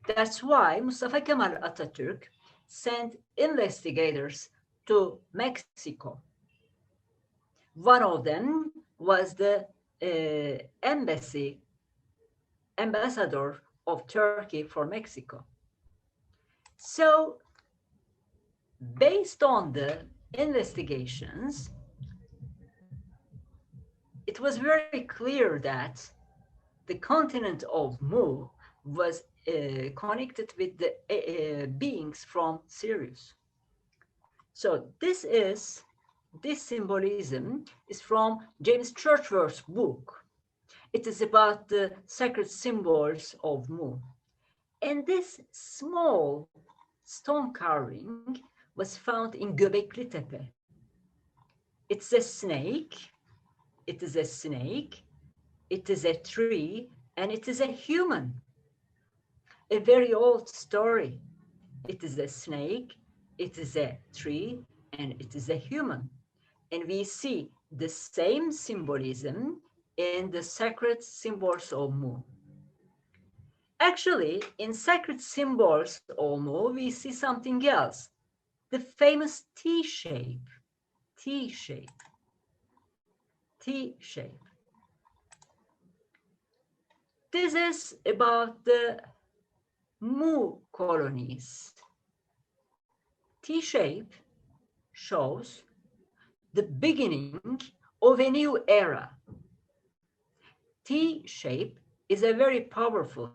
That's why Mustafa Kemal Atatürk sent investigators to Mexico. One of them was the ambassador of Turkey for Mexico. So, based on the investigations, it was very clear that the continent of Mu was connected with the beings from Sirius. So this symbolism is from James Churchward's book. It is about the sacred symbols of Mu. And this small stone carving was found in Göbekli Tepe. It's a snake, it is a snake, it is a tree, and it is a human. A very old story. It is a snake, it is a tree, and it is a human. And we see the same symbolism in the sacred symbols of Mu. Actually, in sacred symbols of Mu, we see something else. The famous T-shape, T-shape, T-shape. This is about the Mu colonies. T-shape shows the beginning of a new era. T-shape is a very powerful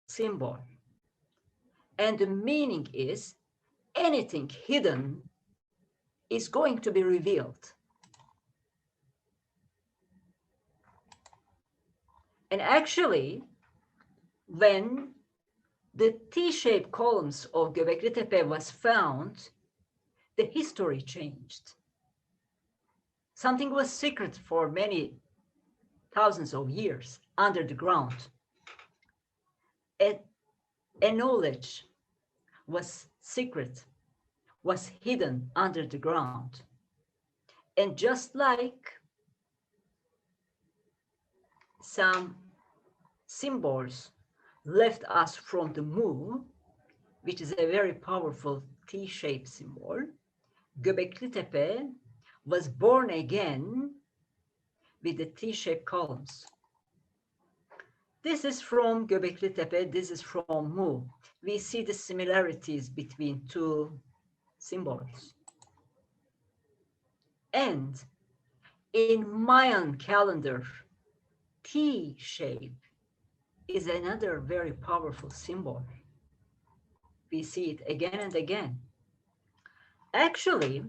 symbol. And the meaning is anything hidden is going to be revealed. And actually, when the T-shaped columns of Göbekli Tepe was found, the history changed. Something was secret for many thousands of years under the ground. A knowledge was secret, was hidden under the ground. And just like some symbols left us from the Mu, which is a very powerful T-shaped symbol, Göbekli Tepe was born again with the T-shaped columns. This is from Göbekli Tepe, this is from Mu. We see the similarities between two symbols. And in Mayan calendar, T-shape is another very powerful symbol. We see it again and again. Actually,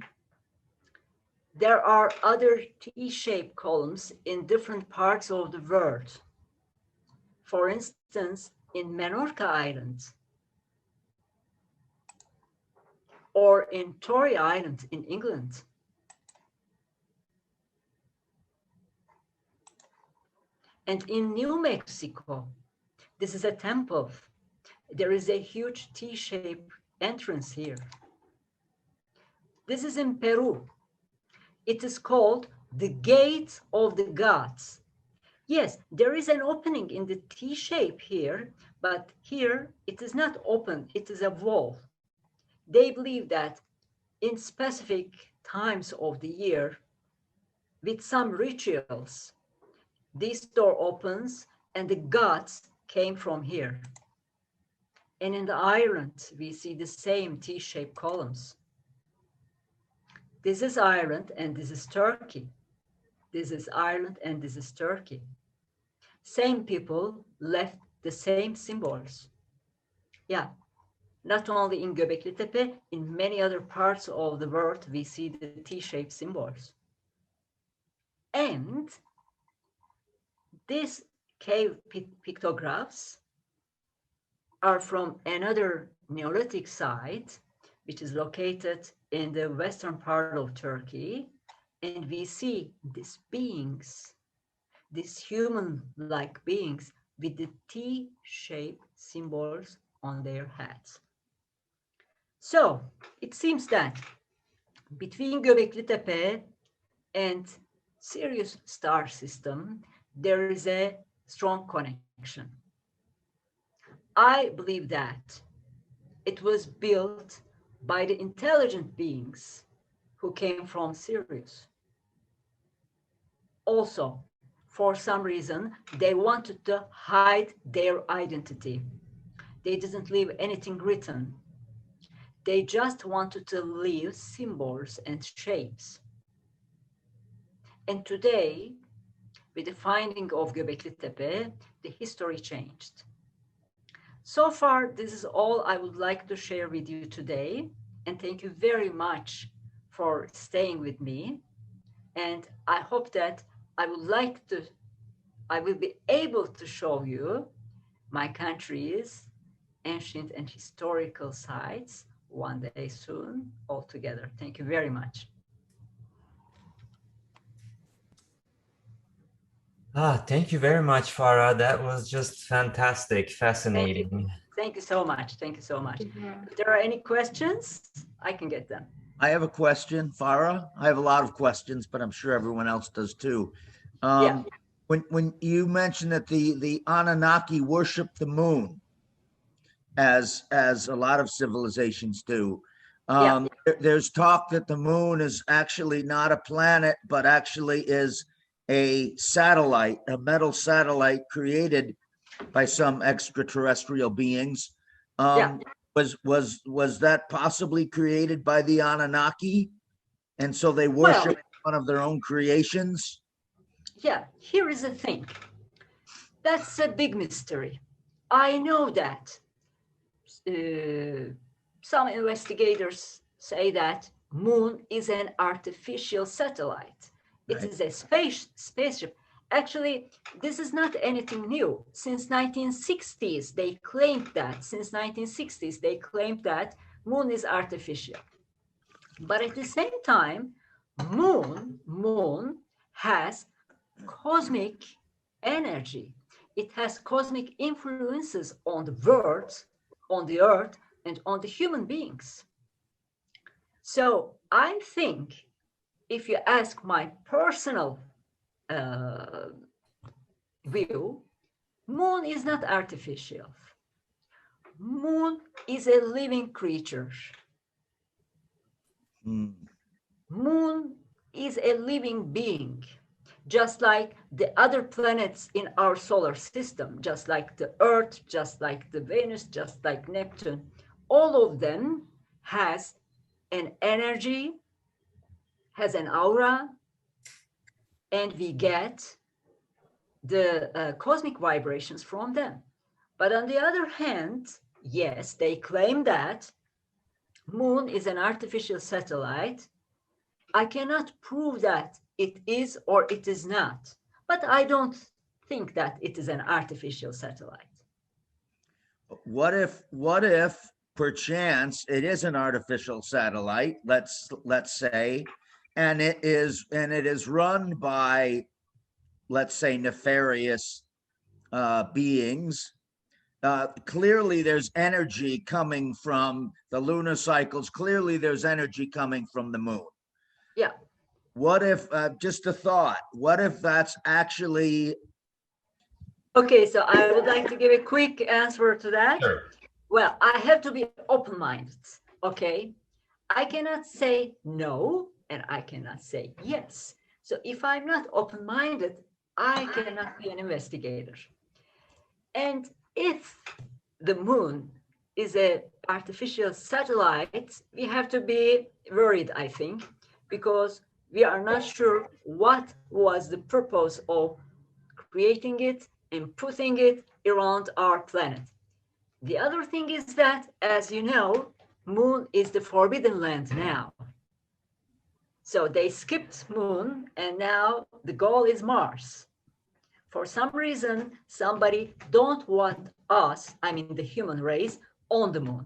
there are other T-shaped columns in different parts of the world. For instance, in Menorca Island, or in Tory Island in England. And in New Mexico, this is a temple. There is a huge T-shaped entrance here. This is in Peru. It is called the Gate of the Gods. Yes, there is an opening in the T shape here, but here it is not open, it is a wall. They believe that in specific times of the year, with some rituals, this door opens and the gods came from here. And in the Ireland, we see the same T-shaped columns. This is Ireland and this is Turkey. This is Ireland and this is Turkey. Same people left the same symbols. Yeah, not only in Göbekli Tepe, in many other parts of the world, we see the T-shaped symbols. And these cave pictographs are from another Neolithic site, which is located in the western part of Turkey. And we see these beings, these human-like beings with the T-shaped symbols on their heads. So it seems that between Göbekli Tepe and Sirius star system, there is a strong connection. I believe that it was built by the intelligent beings who came from Sirius. Also, for some reason, they wanted to hide their identity. They didn't leave anything written. They just wanted to leave symbols and shapes. And today, with the finding of Göbekli Tepe, the history changed. So far, this is all I would like to share with you today. And thank you very much for staying with me. And I hope that I will be able to show you my country's ancient and historical sites one day soon all together. Thank you very much. Thank you very much, Farah. That was just fantastic, fascinating. Thank you so much. Thank you so much. If there are any questions, I can get them. I have a question, Farah. I have a lot of questions, but I'm sure everyone else does too. Yeah. When you mentioned that the Anunnaki worship the moon, as a lot of civilizations do, there's talk that the moon is actually not a planet, but actually is a satellite, a metal satellite created by some extraterrestrial beings. Was that possibly created by the Anunnaki? And so they worship one of their own creations? Yeah, here is the thing. That's a big mystery. I know that some investigators say that moon is an artificial satellite. It is a spaceship. Actually, this is not anything new. Since 1960s, they claimed that. Since 1960s, they claimed that moon is artificial. But at the same time, moon has cosmic energy. It has cosmic influences on the world, on the earth, and on the human beings. So I think if you ask my personal view, moon is not artificial. Moon is a living creature. Moon is a living being, just like the other planets in our solar system, just like the Earth, just like the Venus, just like Neptune. All of them has an energy, has an aura, and we get the cosmic vibrations from them. But on the other hand, yes, they claim that moon is an artificial satellite. I cannot prove that it is or it is not, but I don't think that it is an artificial satellite. What if perchance it is an artificial satellite, let's say, and it is run by, let's say, nefarious beings. Clearly there's energy coming from the lunar cycles. Clearly there's energy coming from the moon. Yeah. What if, just a thought, what if that's actually Okay, so I would like to give a quick answer to that. Sure. Well, I have to be open-minded, okay? I cannot say no, and I cannot say yes. So if I'm not open-minded, I cannot be an investigator. And if the moon is an artificial satellite, we have to be worried, I think, because we are not sure what was the purpose of creating it and putting it around our planet. The other thing is that, as you know, moon is the forbidden land now. So they skipped moon and now the goal is Mars. For some reason, somebody don't want us, I mean the human race, on the moon.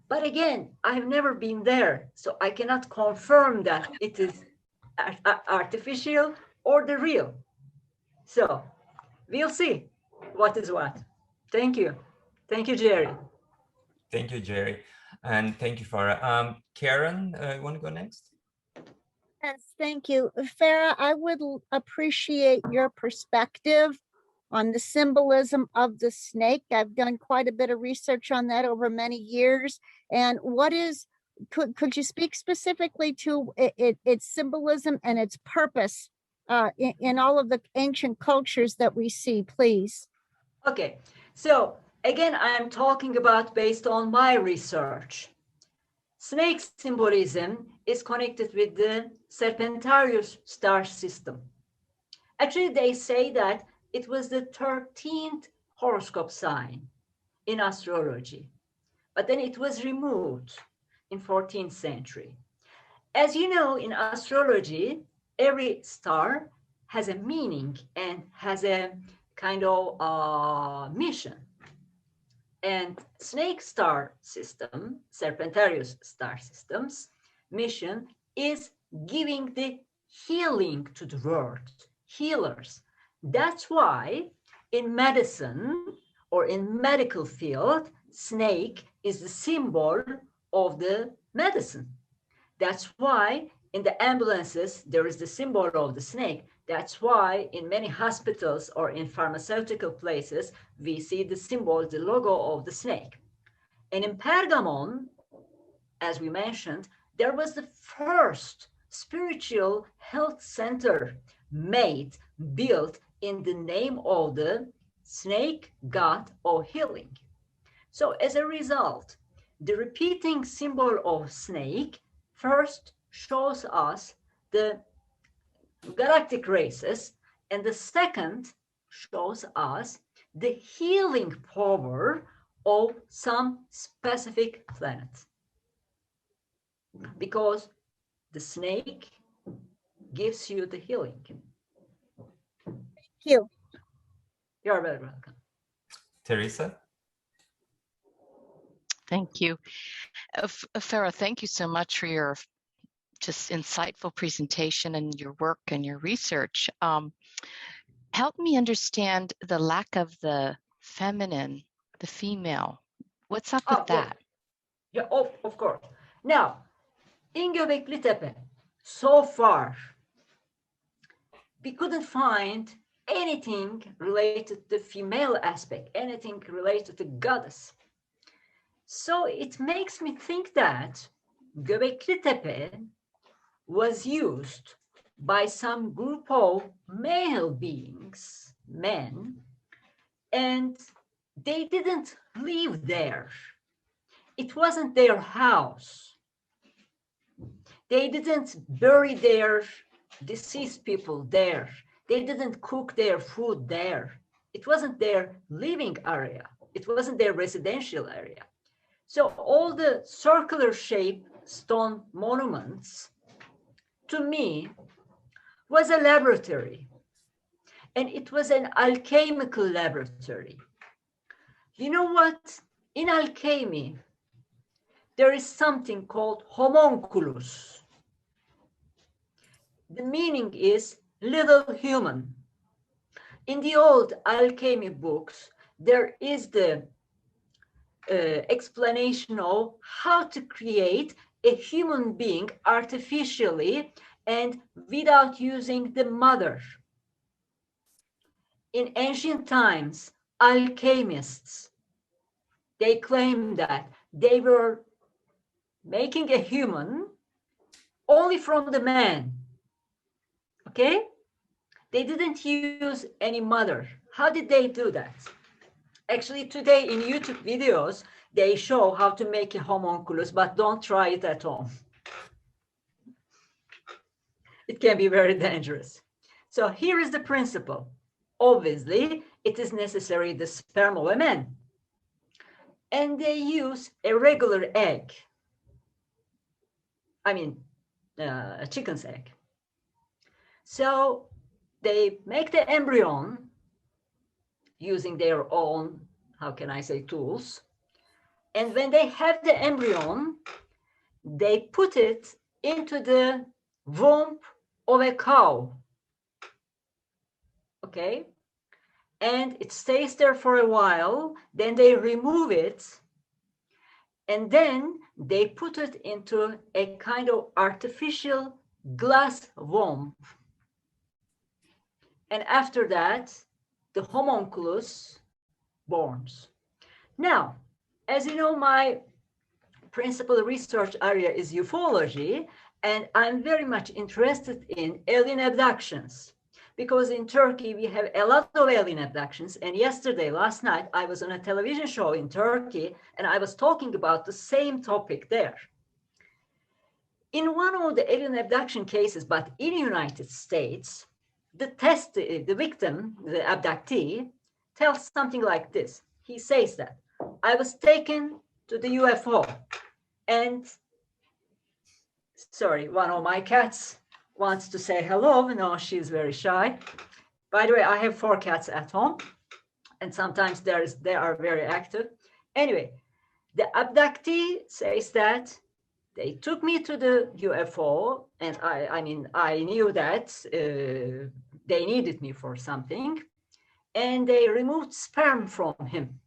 But again, I've never been there, so I cannot confirm that it is artificial or the real. So we'll see what is what. Thank you. Thank you, Jerry. Thank you, Jerry. And thank you, Farah. Karen, you want to go next? Yes, thank you. Farah, I would appreciate your perspective on the symbolism of the snake. I've done quite a bit of research on that over many years. And what is, could you speak specifically to its symbolism and its purpose in all of the ancient cultures that we see, please? Okay, so again, I'm talking about based on my research. Snake symbolism is connected with the Serpentarius star system. Actually, they say that it was the 13th horoscope sign in astrology, but then it was removed in 14th century. As you know, in astrology, every star has a meaning and has a kind of mission. And snake star system, Serpentarius star system's mission is giving the healing to the world, healers. That's why in medicine or in medical field, snake is the symbol of the medicine. That's why in the ambulances, there is the symbol of the snake. That's why in many hospitals or in pharmaceutical places, we see the symbol, the logo of the snake. And in Pergamon, as we mentioned, there was the first spiritual health center made, built in the name of the snake god of healing. So as a result, the repeating symbol of snake first shows us the galactic races, and the second shows us the healing power of some specific planet. Because the snake gives you the healing. Thank you. You're very welcome. Teresa? Thank you. Farah, thank you so much for your just insightful presentation and your work and your research. Help me understand the lack of the feminine, the female. What's up with that? Yeah, of course. Now, in Göbekli Tepe, so far, we couldn't find anything related to the female aspect, anything related to goddess. So it makes me think that Göbekli Tepe was used by some group of male beings, men, and they didn't live there. It wasn't their house. They didn't bury their deceased people there. They didn't cook their food there. It wasn't their living area. It wasn't their residential area. So all the circular shaped stone monuments, to me, was a laboratory. And it was an alchemical laboratory. You know what? In alchemy, there is something called homunculus. The meaning is little human. In the old alchemy books, there is the explanation of how to create a human being artificially and without using the mother. In ancient times, alchemists, they claimed that they were making a human only from the man. Okay? They didn't use any mother. How did they do that? Actually, today in YouTube videos, they show how to make a homunculus, but don't try it at home. It can be very dangerous. So here is the principle. Obviously, it is necessary the sperm of a man. And they use a regular egg. I mean, a chicken's egg. So they make the embryo using their own, how can I say, tools. And when they have the embryo, they put it into the womb of a cow. Okay? And it stays there for a while, then they remove it, and then they put it into a kind of artificial glass womb. And after that, the homunculus borns. Now, as you know, my principal research area is ufology, and I'm very much interested in alien abductions. Because in Turkey, we have a lot of alien abductions. And last night, I was on a television show in Turkey, and I was talking about the same topic there. In one of the alien abduction cases, but in the United States, the victim, the abductee, tells something like this. He says that, I was taken to the UFO, and, sorry, one of my cats wants to say hello. No, she's very shy. By the way, I have 4 cats at home, and sometimes they are very active. Anyway, the abductee says that they took me to the UFO, and I knew that they needed me for something, and they removed sperm from him.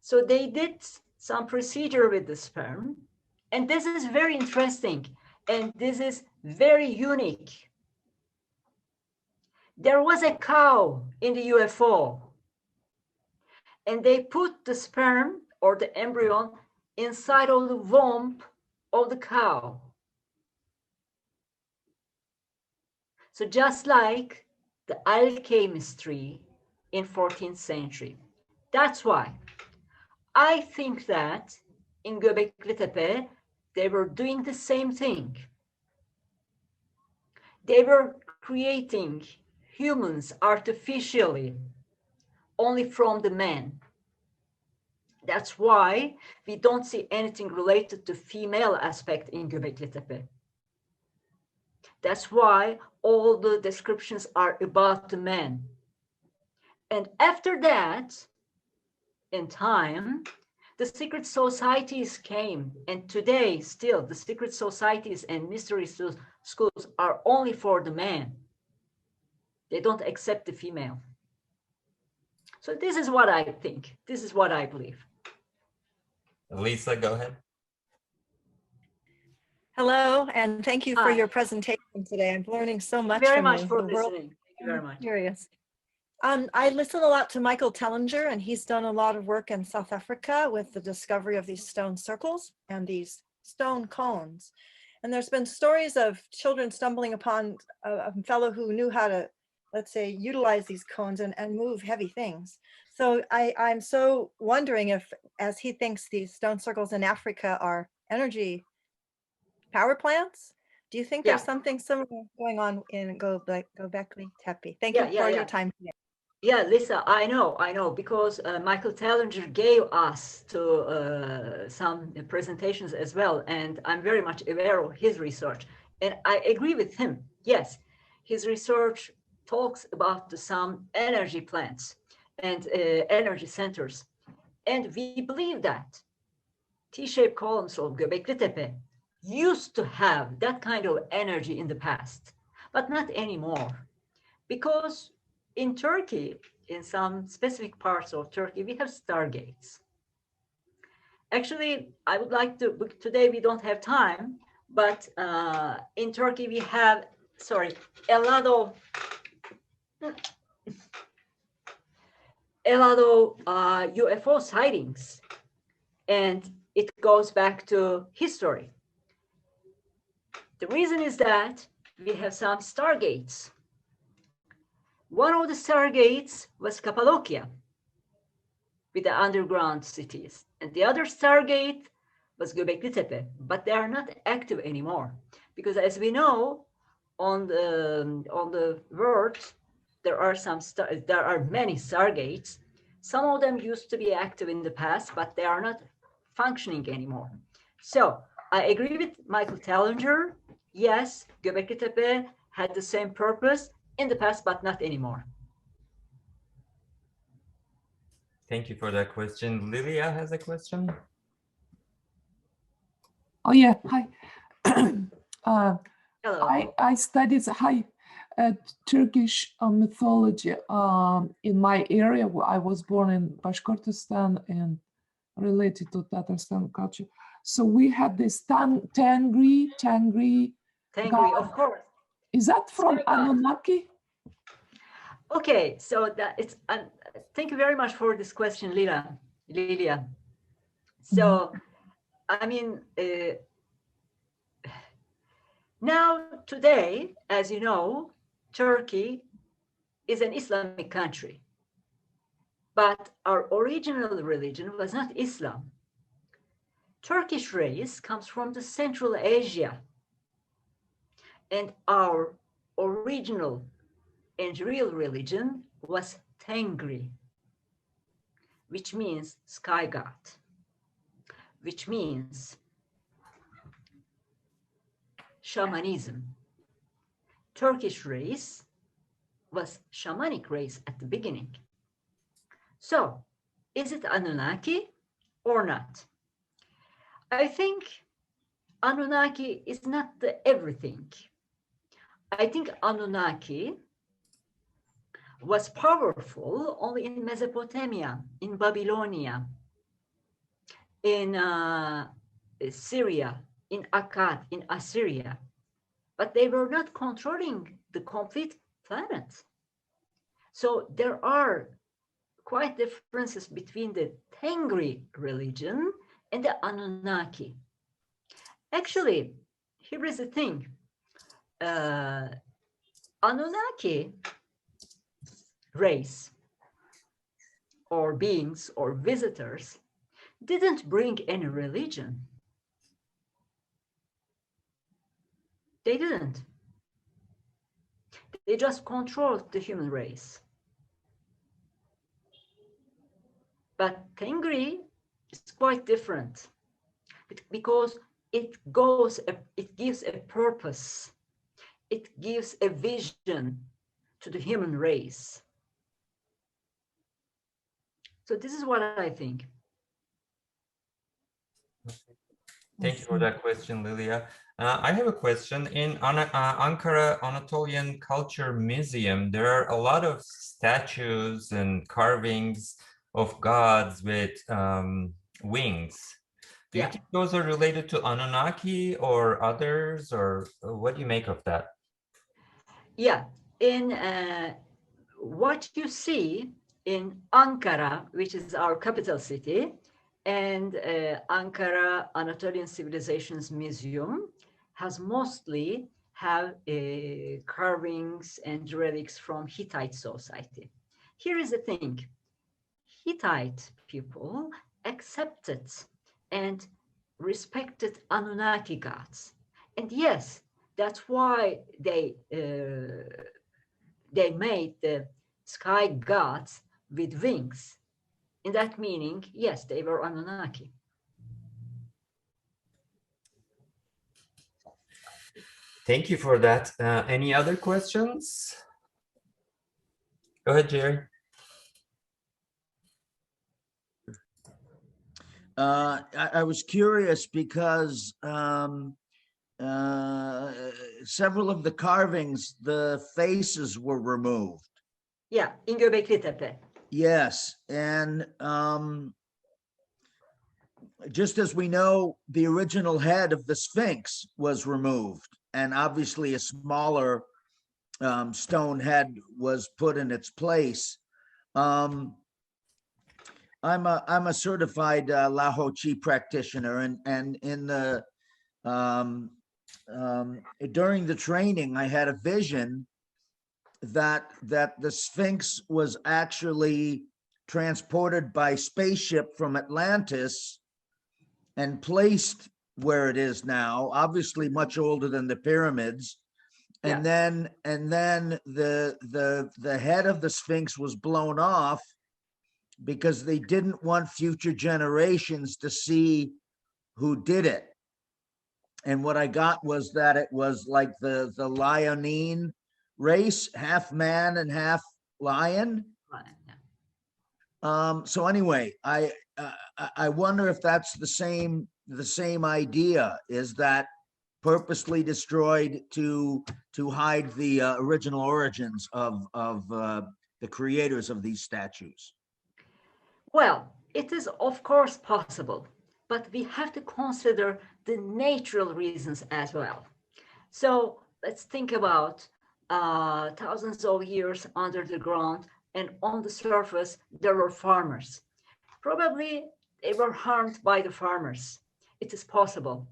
So they did some procedure with the sperm, and this is very interesting. And this is very unique. There was a cow in the UFO, and they put the sperm or the embryo inside of the womb of the cow. So just like the alchemistry in 14th century. That's why I think that in Göbekli Tepe, they were doing the same thing. They were creating humans artificially, only from the man. That's why we don't see anything related to female aspect in Göbekli Tepe. That's why all the descriptions are about the man. And after that, in time, the secret societies came, and today still the secret societies and mystery schools are only for the man. They don't accept the female. So this is what I think. This is what I believe. Lisa, go ahead. Hello, and thank you for Hi. your presentation today. I'm learning so much Very from much you. for The world- listening. Thank you very much. Curious. I listen a lot to Michael Tellinger, and he's done a lot of work in South Africa with the discovery of these stone circles and these stone cones. And there's been stories of children stumbling upon a fellow who knew how to, let's say, utilize these cones and move heavy things. So I'm so wondering if, as he thinks these stone circles in Africa are energy power plants, do you think there's something similar going on in Göbekli Tepe? Thank you for your time today. Yeah, Lisa, I know, because Michael Tellinger gave us to some presentations as well, and I'm very much aware of his research, and I agree with him. Yes, his research talks about some energy plants and energy centers, and we believe that T-shaped columns of Göbekli Tepe used to have that kind of energy in the past, but not anymore, because in Turkey, in some specific parts of Turkey, we have stargates. Actually, I would like to, today we don't have time, but in Turkey we have, a lot of a lot of UFO sightings, and it goes back to history. The reason is that we have some stargates. One of the stargates was Cappadocia with the underground cities, and the other stargate was Göbekli Tepe, but they are not active anymore because, as we know, on the world there are many stargates. Some of them used to be active in the past, but they are not functioning anymore. So I agree with Michael Tellinger. Yes, Göbekli Tepe had the same purpose in the past, but not anymore. Thank you for that question. Lilia has a question. Oh yeah, hi. Hello. I studied Turkish mythology in my area. I was born in Bashkortostan and related to Tatarstan culture. So we had this Tengri, Tengri, of course. Is that from Anunnaki? Okay, so that it's thank you very much for this question, Lilia. So, I mean, now today, as you know, Turkey is an Islamic country, but our original religion was not Islam. Turkish race comes from the Central Asia, and our original and real religion was Tengri, which means sky god, which means shamanism. Turkish race was shamanic race at the beginning. So, is it Anunnaki or not? I think Anunnaki is not the everything. I think Anunnaki was powerful only in Mesopotamia, in Babylonia, in Syria, in Akkad, in Assyria, but they were not controlling the complete planet. So there are quite differences between the Tengri religion and the Anunnaki. Actually, here is the thing. Anunnaki race or beings or visitors didn't bring any religion. They didn't. They just controlled the human race. But Tengri is quite different because it gives a purpose. It gives a vision to the human race. So this is what I think. Thank you for that question, Lilia. I have a question. In Ankara Anatolian Culture Museum, there are a lot of statues and carvings of gods with wings. Do you think those are related to Anunnaki or others, or what do you make of that? Yeah, in what you see in Ankara, which is our capital city, and Ankara Anatolian Civilizations Museum has mostly have carvings and relics from Hittite society. Here is the thing. Hittite people accepted and respected Anunnaki gods. And yes, that's why they made the sky gods with wings. In that meaning, yes, they were Anunnaki. Thank you for that. Any other questions? Go ahead, Jerry. I was curious because several of the carvings, the faces were removed. Yeah, in Göbekli Tepe. Yes, and just as we know, the original head of the Sphinx was removed, and obviously a smaller stone head was put in its place. I'm a certified Lao Chi practitioner, and in the during the training, I had a vision that the Sphinx was actually transported by spaceship from Atlantis and placed where it is now, obviously much older than the pyramids. And then the head of the Sphinx was blown off because they didn't want future generations to see who did it. And what I got was that it was like the Leonine race, half man and half lion. So anyway, I wonder if that's the same idea, is that purposely destroyed to hide the original origins of the creators of these statues. Well, it is of course possible, but we have to consider the natural reasons as well. So let's think about thousands of years under the ground, and on the surface there were farmers. Probably they were harmed by the farmers. It is possible,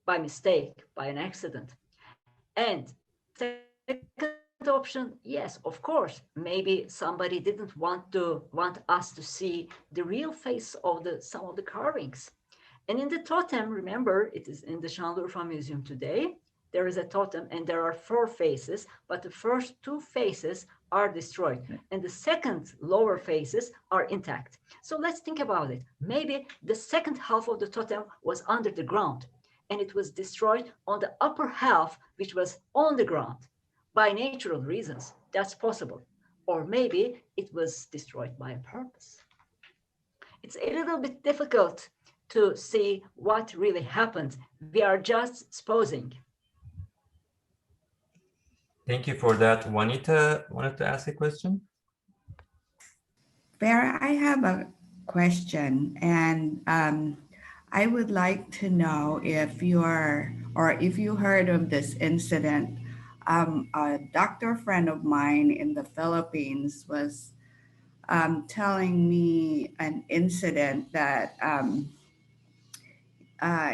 by mistake, by an accident. And second option, yes, of course, maybe somebody didn't want us to see the real face of some of the carvings. And in the totem, remember, it is in the Şanlıurfa Museum today. There is a totem and there are 4 faces, but the first 2 faces are destroyed and the second lower faces are intact. So let's think about it. Maybe the second half of the totem was under the ground and it was destroyed on the upper half, which was on the ground by natural reasons. That's possible. Or maybe it was destroyed by a purpose. It's a little bit difficult to see what really happened. We are just supposing. Thank you for that. Juanita wanted to ask a question. Farah, I have a question, and I would like to know if you heard of this incident. A doctor friend of mine in the Philippines was telling me an incident that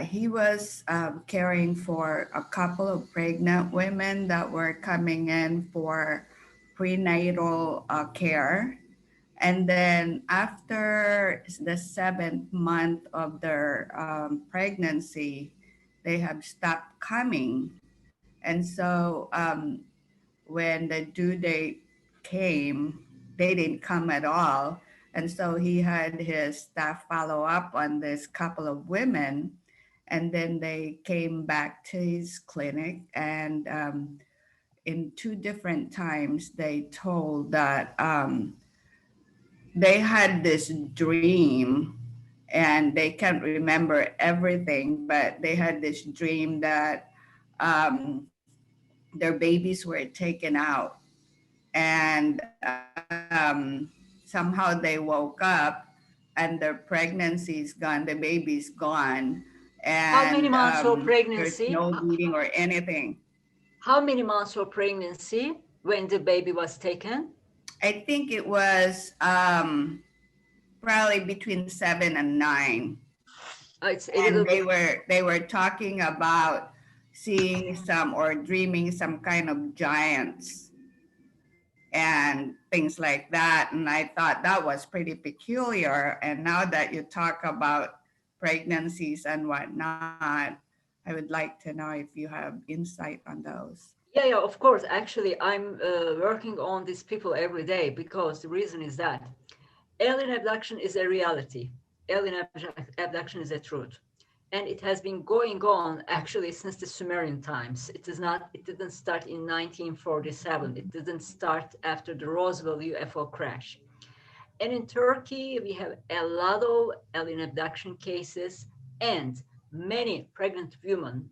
he was caring for a couple of pregnant women that were coming in for prenatal care. And then after the 7th month of their pregnancy, they have stopped coming. And so when the due date came, they didn't come at all. And so he had his staff follow up on this couple of women. And then they came back to his clinic. And in 2 different times, they told that they had this dream, and they can't remember everything, but they had this dream that their babies were taken out. And somehow they woke up and their pregnancy is gone, the baby's gone. And how many months of pregnancy? There's no bleeding or anything. How many months of pregnancy when the baby was taken? I think it was probably between 7 and 9. And they were talking about seeing some or dreaming some kind of giants and things like that. And I thought that was pretty peculiar. And now that you talk about pregnancies and whatnot, I would like to know if you have insight on those. Yeah, of course. Actually, I'm working on these people every day, because the reason is that alien abduction is a reality. Alien abduction is a truth. And it has been going on actually since the Sumerian times. It didn't start in 1947. It didn't start after the Roswell UFO crash. And in Turkey, we have a lot of alien abduction cases, and many pregnant women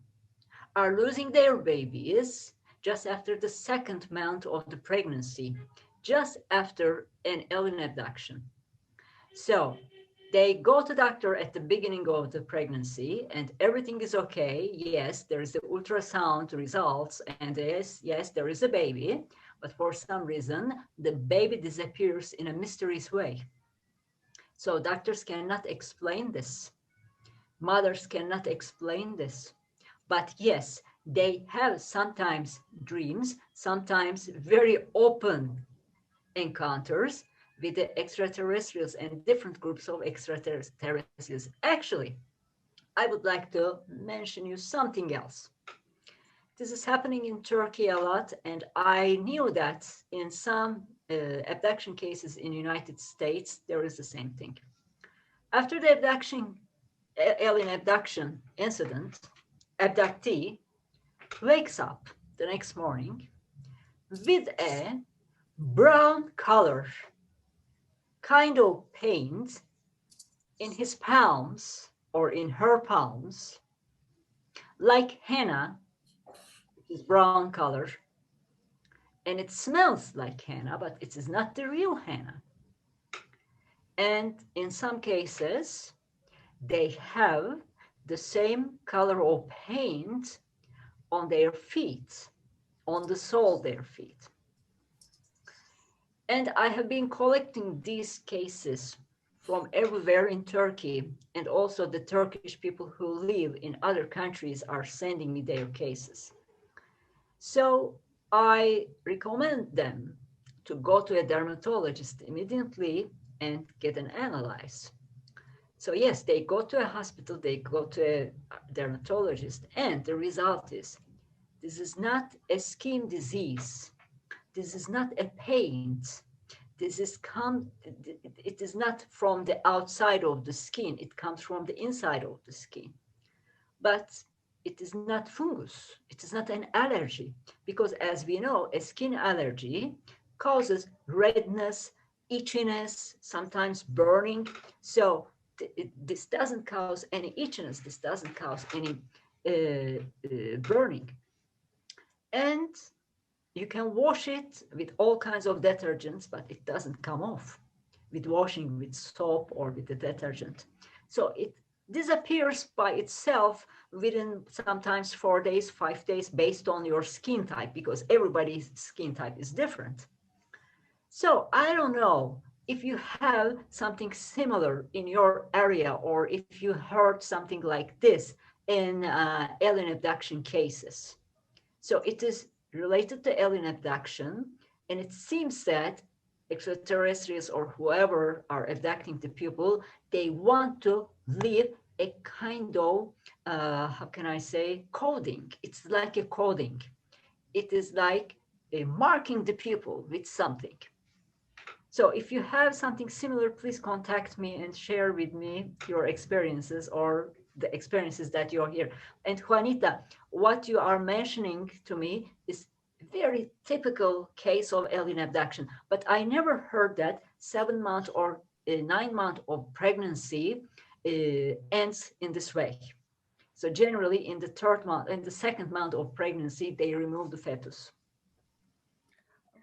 are losing their babies just after the 2nd month of the pregnancy, just after an alien abduction. So they go to the doctor at the beginning of the pregnancy and everything is okay. Yes, there is the ultrasound results, and yes, there is a baby, but for some reason, the baby disappears in a mysterious way. So doctors cannot explain this. Mothers cannot explain this. But yes, they have sometimes dreams, sometimes very open encounters with the extraterrestrials and different groups of extraterrestrials. Actually, I would like to mention you something else. This is happening in Turkey a lot, and I knew that in some abduction cases in the United States, there is the same thing. After the alien abduction incident, abductee wakes up the next morning with a brown color kind of paint in his palms or in her palms, like henna, which is brown color, and it smells like henna, but it is not the real henna. And in some cases, they have the same color of paint on their feet, on the sole of their feet. And I have been collecting these cases from everywhere in Turkey, and also the Turkish people who live in other countries are sending me their cases. So I recommend them to go to a dermatologist immediately and get an analyze. So yes, they go to a hospital, they go to a dermatologist, and the result is, this is not a skin disease. This is not a paint. It is not from the outside of the skin. It comes from the inside of the skin. But it is not fungus. It is not an allergy, because as we know, a skin allergy causes redness, itchiness, sometimes burning. So this doesn't cause any itchiness. This doesn't cause any burning. And you can wash it with all kinds of detergents, but it doesn't come off with washing with soap or with the detergent. So it disappears by itself within sometimes 4 days, 5 days, based on your skin type, because everybody's skin type is different. So I don't know if you have something similar in your area, or if you heard something like this in alien abduction cases. So it is related to alien abduction, and it seems that extraterrestrials or whoever are abducting the people, they want to leave a kind of, how can I say, coding. It's like a coding. It is like marking the people with something. So if you have something similar, please contact me and share with me your experiences or the experiences that you're here. And Juanita, what you are mentioning to me is a very typical case of alien abduction, but I never heard that 7 months or 9 months of pregnancy ends in this way. So generally in the 3rd month, in the 2nd month of pregnancy, they remove the fetus.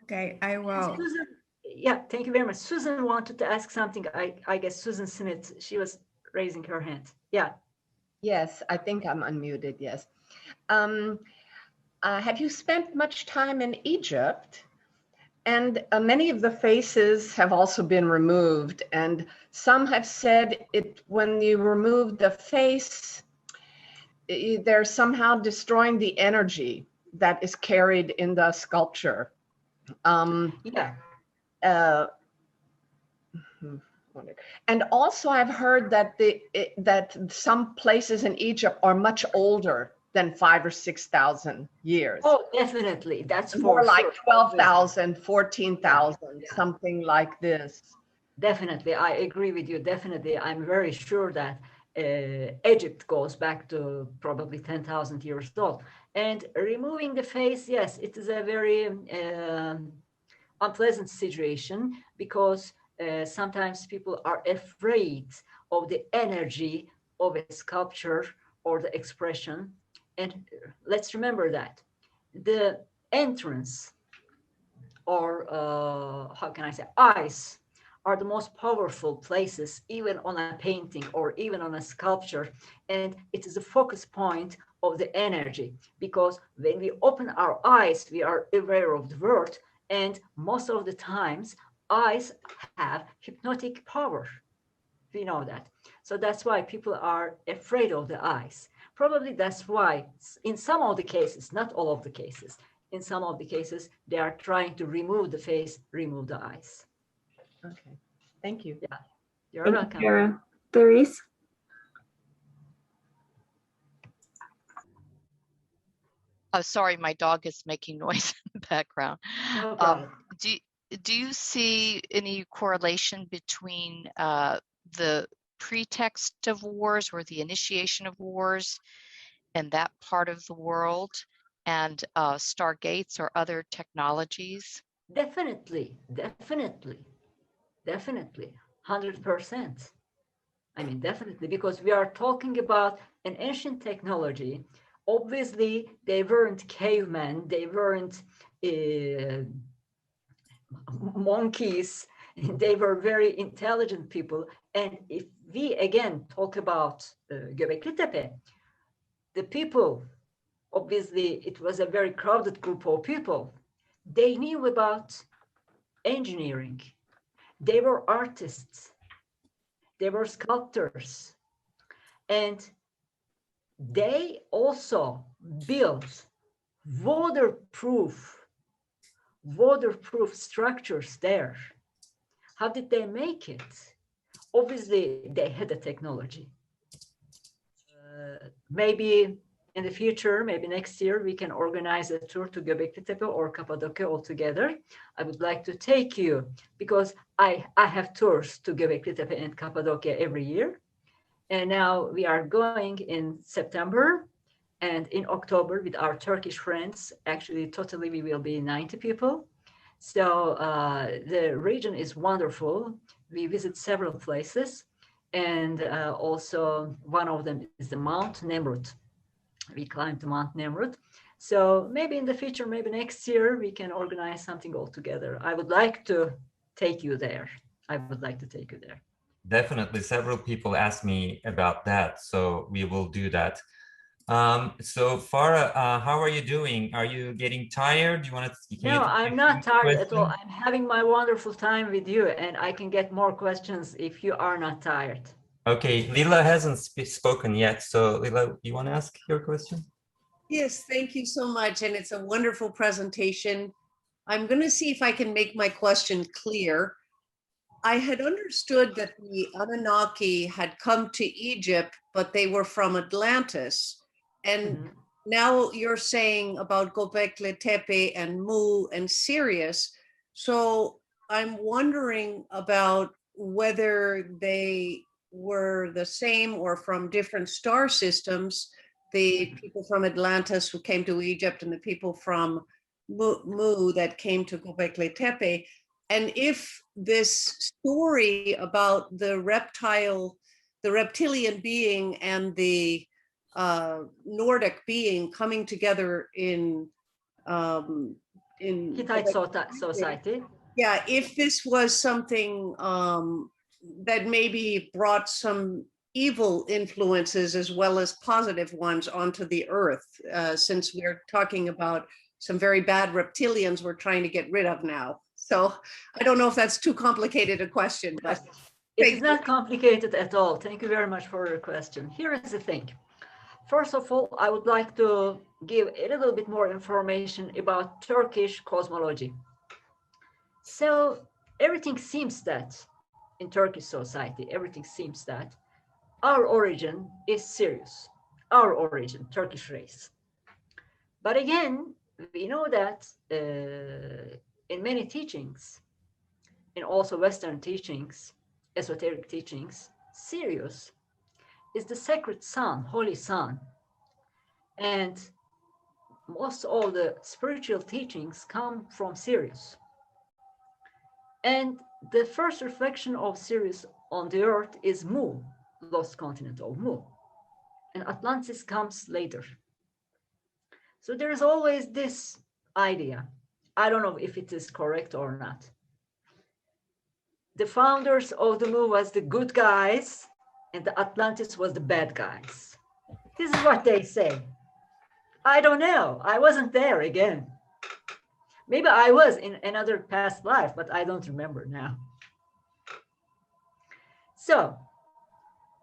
Okay, I will. Susan, yeah, thank you very much. Susan wanted to ask something. I guess Susan Smith, she was raising her hand. Yeah. Yes, I think I'm unmuted, yes. Have you spent much time in Egypt? And many of the faces have also been removed, and some have said it when you remove the face, they're somehow destroying the energy that is carried in the sculpture. Yeah. And also I've heard that that some places in Egypt are much older than 5,000 or 6,000 years. Oh, definitely. That's more for like sure. 12,000, 14,000, Yeah. something like this. Definitely. I agree with you. Definitely. I'm very sure that Egypt goes back to probably 10,000 years old. And removing the face, yes, it is a very unpleasant situation, because sometimes people are afraid of the energy of a sculpture or the expression. And let's remember that the entrance, or how can I say, eyes, are the most powerful places, even on a painting or even on a sculpture. And it is a focus point of the energy, because when we open our eyes, we are aware of the world. And most of the times, eyes have hypnotic power. We know that. So that's why people are afraid of the eyes. Probably that's why in some of the cases, not all of the cases, in some of the cases, they are trying to remove the face, remove the eyes. Okay, thank you. Yeah, you're Thank welcome. you, Farah. Therese? Oh, sorry, my dog is making noise in the background. No problem. Do you see any correlation between the pretext of wars or the initiation of wars in that part of the world and stargates or other technologies? Definitely, definitely, definitely, 100%. I mean, definitely, because we are talking about an ancient technology. Obviously, they weren't cavemen, they weren't monkeys, they were very intelligent people. And if we again talk about Göbekli Tepe, the people, obviously, it was a very crowded group of people. They knew about engineering, they were artists, they were sculptors, and they also built waterproof structures there. How did they make it? Obviously, they had the technology. Maybe in the future, maybe next year, we can organize a tour to Göbekli Tepe or Cappadocia all together. I would like to take you because I have tours to Göbekli Tepe and Cappadocia every year. And now we are going in September and in October with our Turkish friends. Actually, totally, we will be 90 people. So the region is wonderful. We visit several places. And also one of them is the Mount Nemrut. We climbed Mount Nemrut. So maybe in the future, maybe next year, we can organize something all together. I would like to take you there. I would like to take you there. Definitely, several people asked me about that, so we will do that. So Farah, how are you doing? Are you getting tired? Do you want to? No, I'm not tired at all. I'm having my wonderful time with you, and I can get more questions if you are not tired. Okay, Lila hasn't spoken yet, so Lila, you want to ask your question? Yes, thank you so much, and it's a wonderful presentation. I'm going to see if I can make my question clear. I had understood that the Anunnaki had come to Egypt, but they were from Atlantis. And now you're saying about Göbekli Tepe and Mu and Sirius. So I'm wondering about whether they were the same or from different star systems, the people from Atlantis who came to Egypt and the people from Mu that came to Göbekli Tepe. And if this story about the reptilian being and the Nordic being coming together in Hittite society. Yeah, if this was something that maybe brought some evil influences as well as positive ones onto the earth, since we're talking about some very bad reptilians we're trying to get rid of now. So I don't know if that's too complicated a question, but it's not complicated at all. Thank you very much for your question. Here is the thing. First of all, I would like to give a little bit more information about Turkish cosmology. So everything seems that in Turkish society, everything seems that our origin is Sirius, our origin, Turkish race. But again, we know that in many teachings, and also Western teachings, esoteric teachings, Sirius is the sacred sun, holy sun. And most of the spiritual teachings come from Sirius. And the first reflection of Sirius on the earth is Mu, lost continent of Mu. And Atlantis comes later. So there is always this idea. I don't know if it is correct or not. The founders of the Mu was the good guys, and the Atlantis was the bad guys. This is what they say. I don't know. I wasn't there again. Maybe I was in another past life, but I don't remember now. So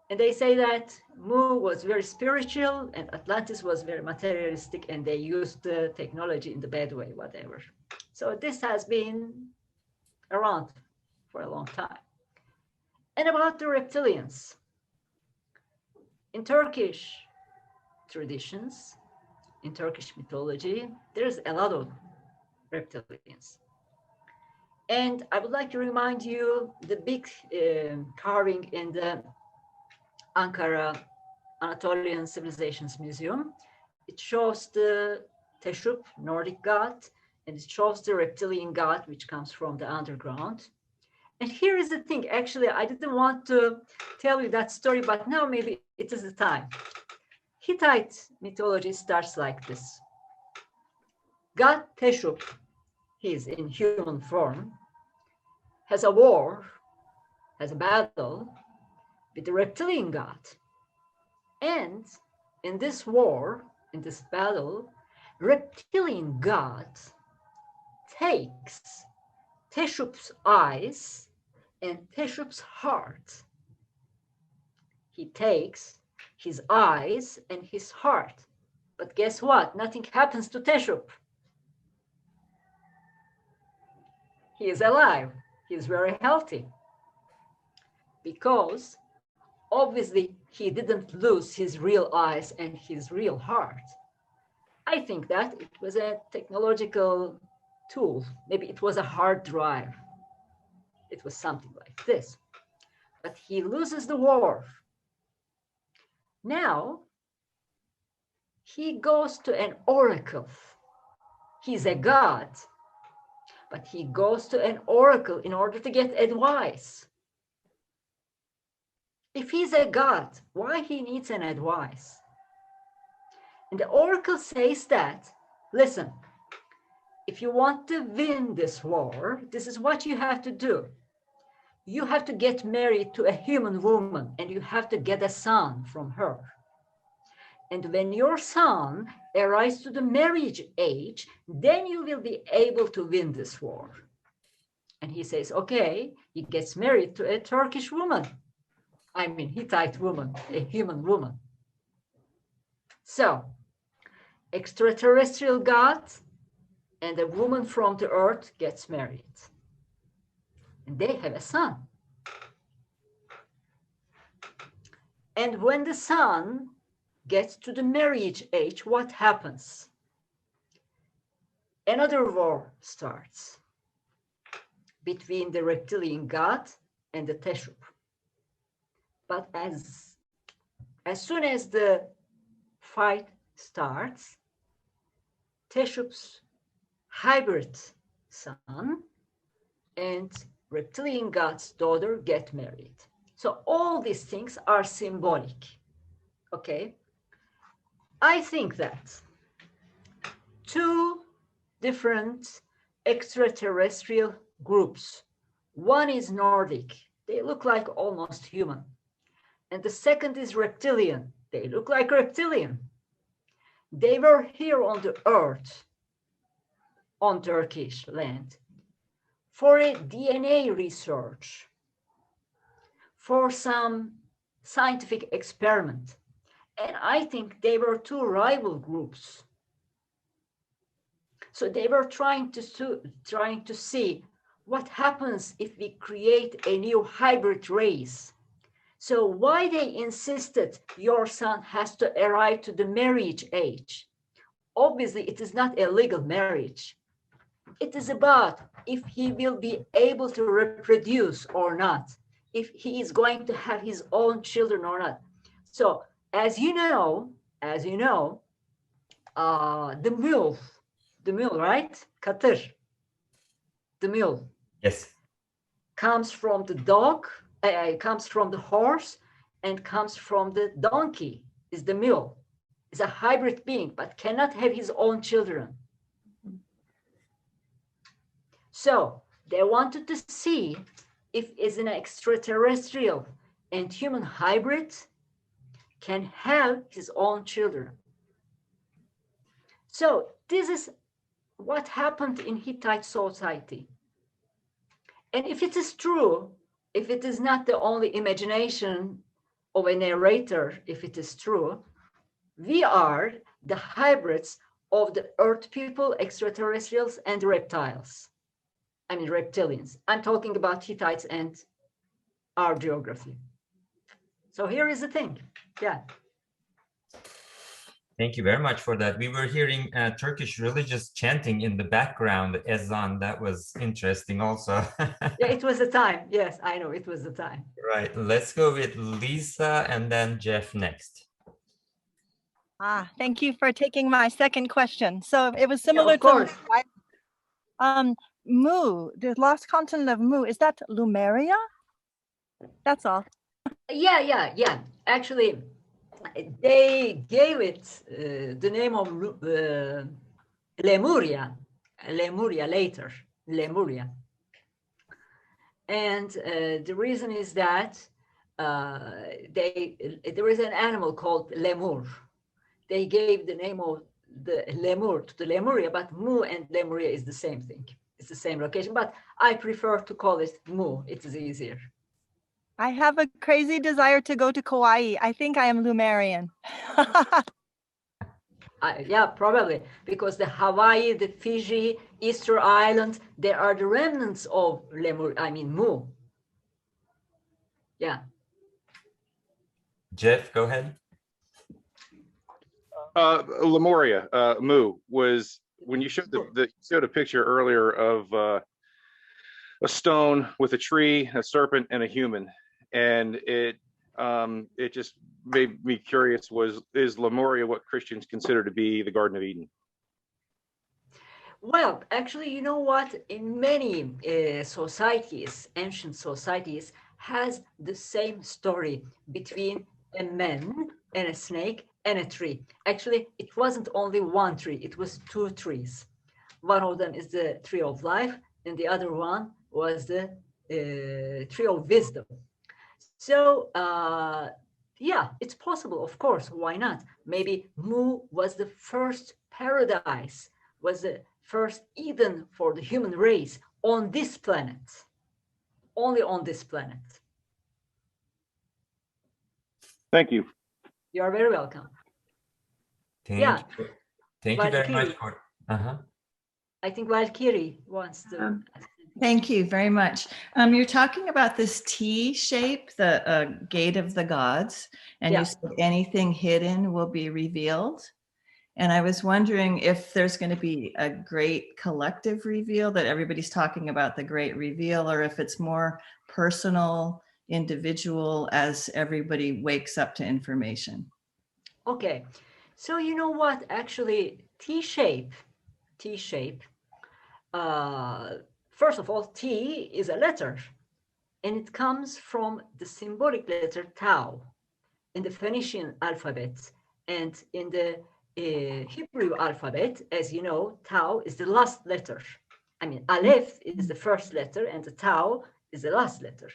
And they say that Mu was very spiritual and Atlantis was very materialistic, and they used the technology in the bad way, whatever. So this has been around for a long time. And about the reptilians. In Turkish traditions, in Turkish mythology, there's a lot of reptilians. And I would like to remind you the big carving in the Ankara Anatolian Civilizations Museum. It shows the Teshup, Nordic god, and it shows the reptilian god, which comes from the underground. And here is the thing, actually, I didn't want to tell you that story, but now maybe it is the time. Hittite mythology starts like this. God Teshup, he is in human form, has a war, has a battle with the reptilian god. And in this war, in this battle, reptilian god takes Teshup's eyes and Teshup's heart. He takes his eyes and his heart. But guess what? Nothing happens to Teshup. He is alive. He is very healthy. Because obviously he didn't lose his real eyes and his real heart. I think that it was a technological tool. Maybe it was a hard drive. It was something like this. But he loses the war. Now, he goes to an oracle. He's a god, but he goes to an oracle in order to get advice. If he's a god, why he needs an advice? And the oracle says that, listen, if you want to win this war, this is what you have to do. You have to get married to a human woman and you have to get a son from her. And when your son arrives to the marriage age, then you will be able to win this war. And he says, okay, he gets married to a Turkish woman. I mean, Hittite woman, a human woman. So, extraterrestrial god and a woman from the earth gets married. And they have a son. And when the son gets to the marriage age, what happens? Another war starts between the reptilian god and the Teshup. But as soon as the fight starts, Teshup's hybrid son and reptilian god's daughter get married. So all these things are symbolic, okay? I think that two different extraterrestrial groups, one is Nordic, they look like almost human, and the second is reptilian, they look like reptilian. They were here on the earth, on Turkish land, for a DNA research, for some scientific experiment. And I think they were two rival groups. So they were trying to see what happens if we create a new hybrid race. So why they insisted your son has to arrive to the marriage age? Obviously, it is not a legal marriage. It is about if he will be able to reproduce or not, if he is going to have his own children or not. So as you know, the mule, right? Katır, the mule. Yes. Comes from the dog, comes from the horse, and comes from the donkey, is the mule. Is a hybrid being, but cannot have his own children. So they wanted to see if is an extraterrestrial and human hybrid can have his own children. So this is what happened in Hittite society. And if it is true, if it is not the only imagination of a narrator, if it is true, we are the hybrids of the earth people, extraterrestrials, and reptiles. I mean, reptilians. I'm talking about Hittites and our geography. So here is the thing. Yeah. Thank you very much for that. We were hearing Turkish religious chanting in the background, ezan. That was interesting also. Yeah, it was the time. Yes, I know, it was the time. Right, let's go with Lisa and then Jeff next. Thank you for taking my second question. So it was similar of course. to Mu, the lost continent of Mu, is that Lemuria? That's all. Yeah. Actually, they gave it the name of Lemuria later, Lemuria. And the reason is that there is an animal called lemur. They gave the name of the lemur to the Lemuria, but Mu and Lemuria is the same thing. It's the same location, but I prefer to call it Mu. It is easier. I have a crazy desire to go to Kauai. I think I am Lemurian. Yeah, probably, because the Hawaii, the Fiji, Easter Island, they are the remnants of Mu. Yeah. Jeff, go ahead. Lemuria, Mu, was when you showed showed a picture earlier of a stone with a tree, a serpent, and a human, and it just made me curious. Is Lemuria what Christians consider to be the Garden of Eden? Well, actually, you know what? In many societies, ancient societies, has the same story between a man and a snake and a tree. Actually, it wasn't only one tree, it was two trees. One of them is the tree of life, and the other one was the tree of wisdom. So, yeah, it's possible, of course, why not? Maybe Mu was the first paradise, was the first Eden for the human race on this planet, only on this planet. Thank you. You are very welcome. Thank you very much for. I think Valkyrie wants to. Thank you very much. You're talking about this T shape, the gate of the gods, and you said anything hidden will be revealed. And I was wondering if there's going to be a great collective reveal, that everybody's talking about the great reveal, or if it's more personal, individual, as everybody wakes up to information. Okay, so you know what? Actually, T shape. First of all, T is a letter, and it comes from the symbolic letter tau in the Phoenician alphabet, and in the Hebrew alphabet, as you know, tau is the last letter. I mean, aleph is the first letter, and the tau is the last letter.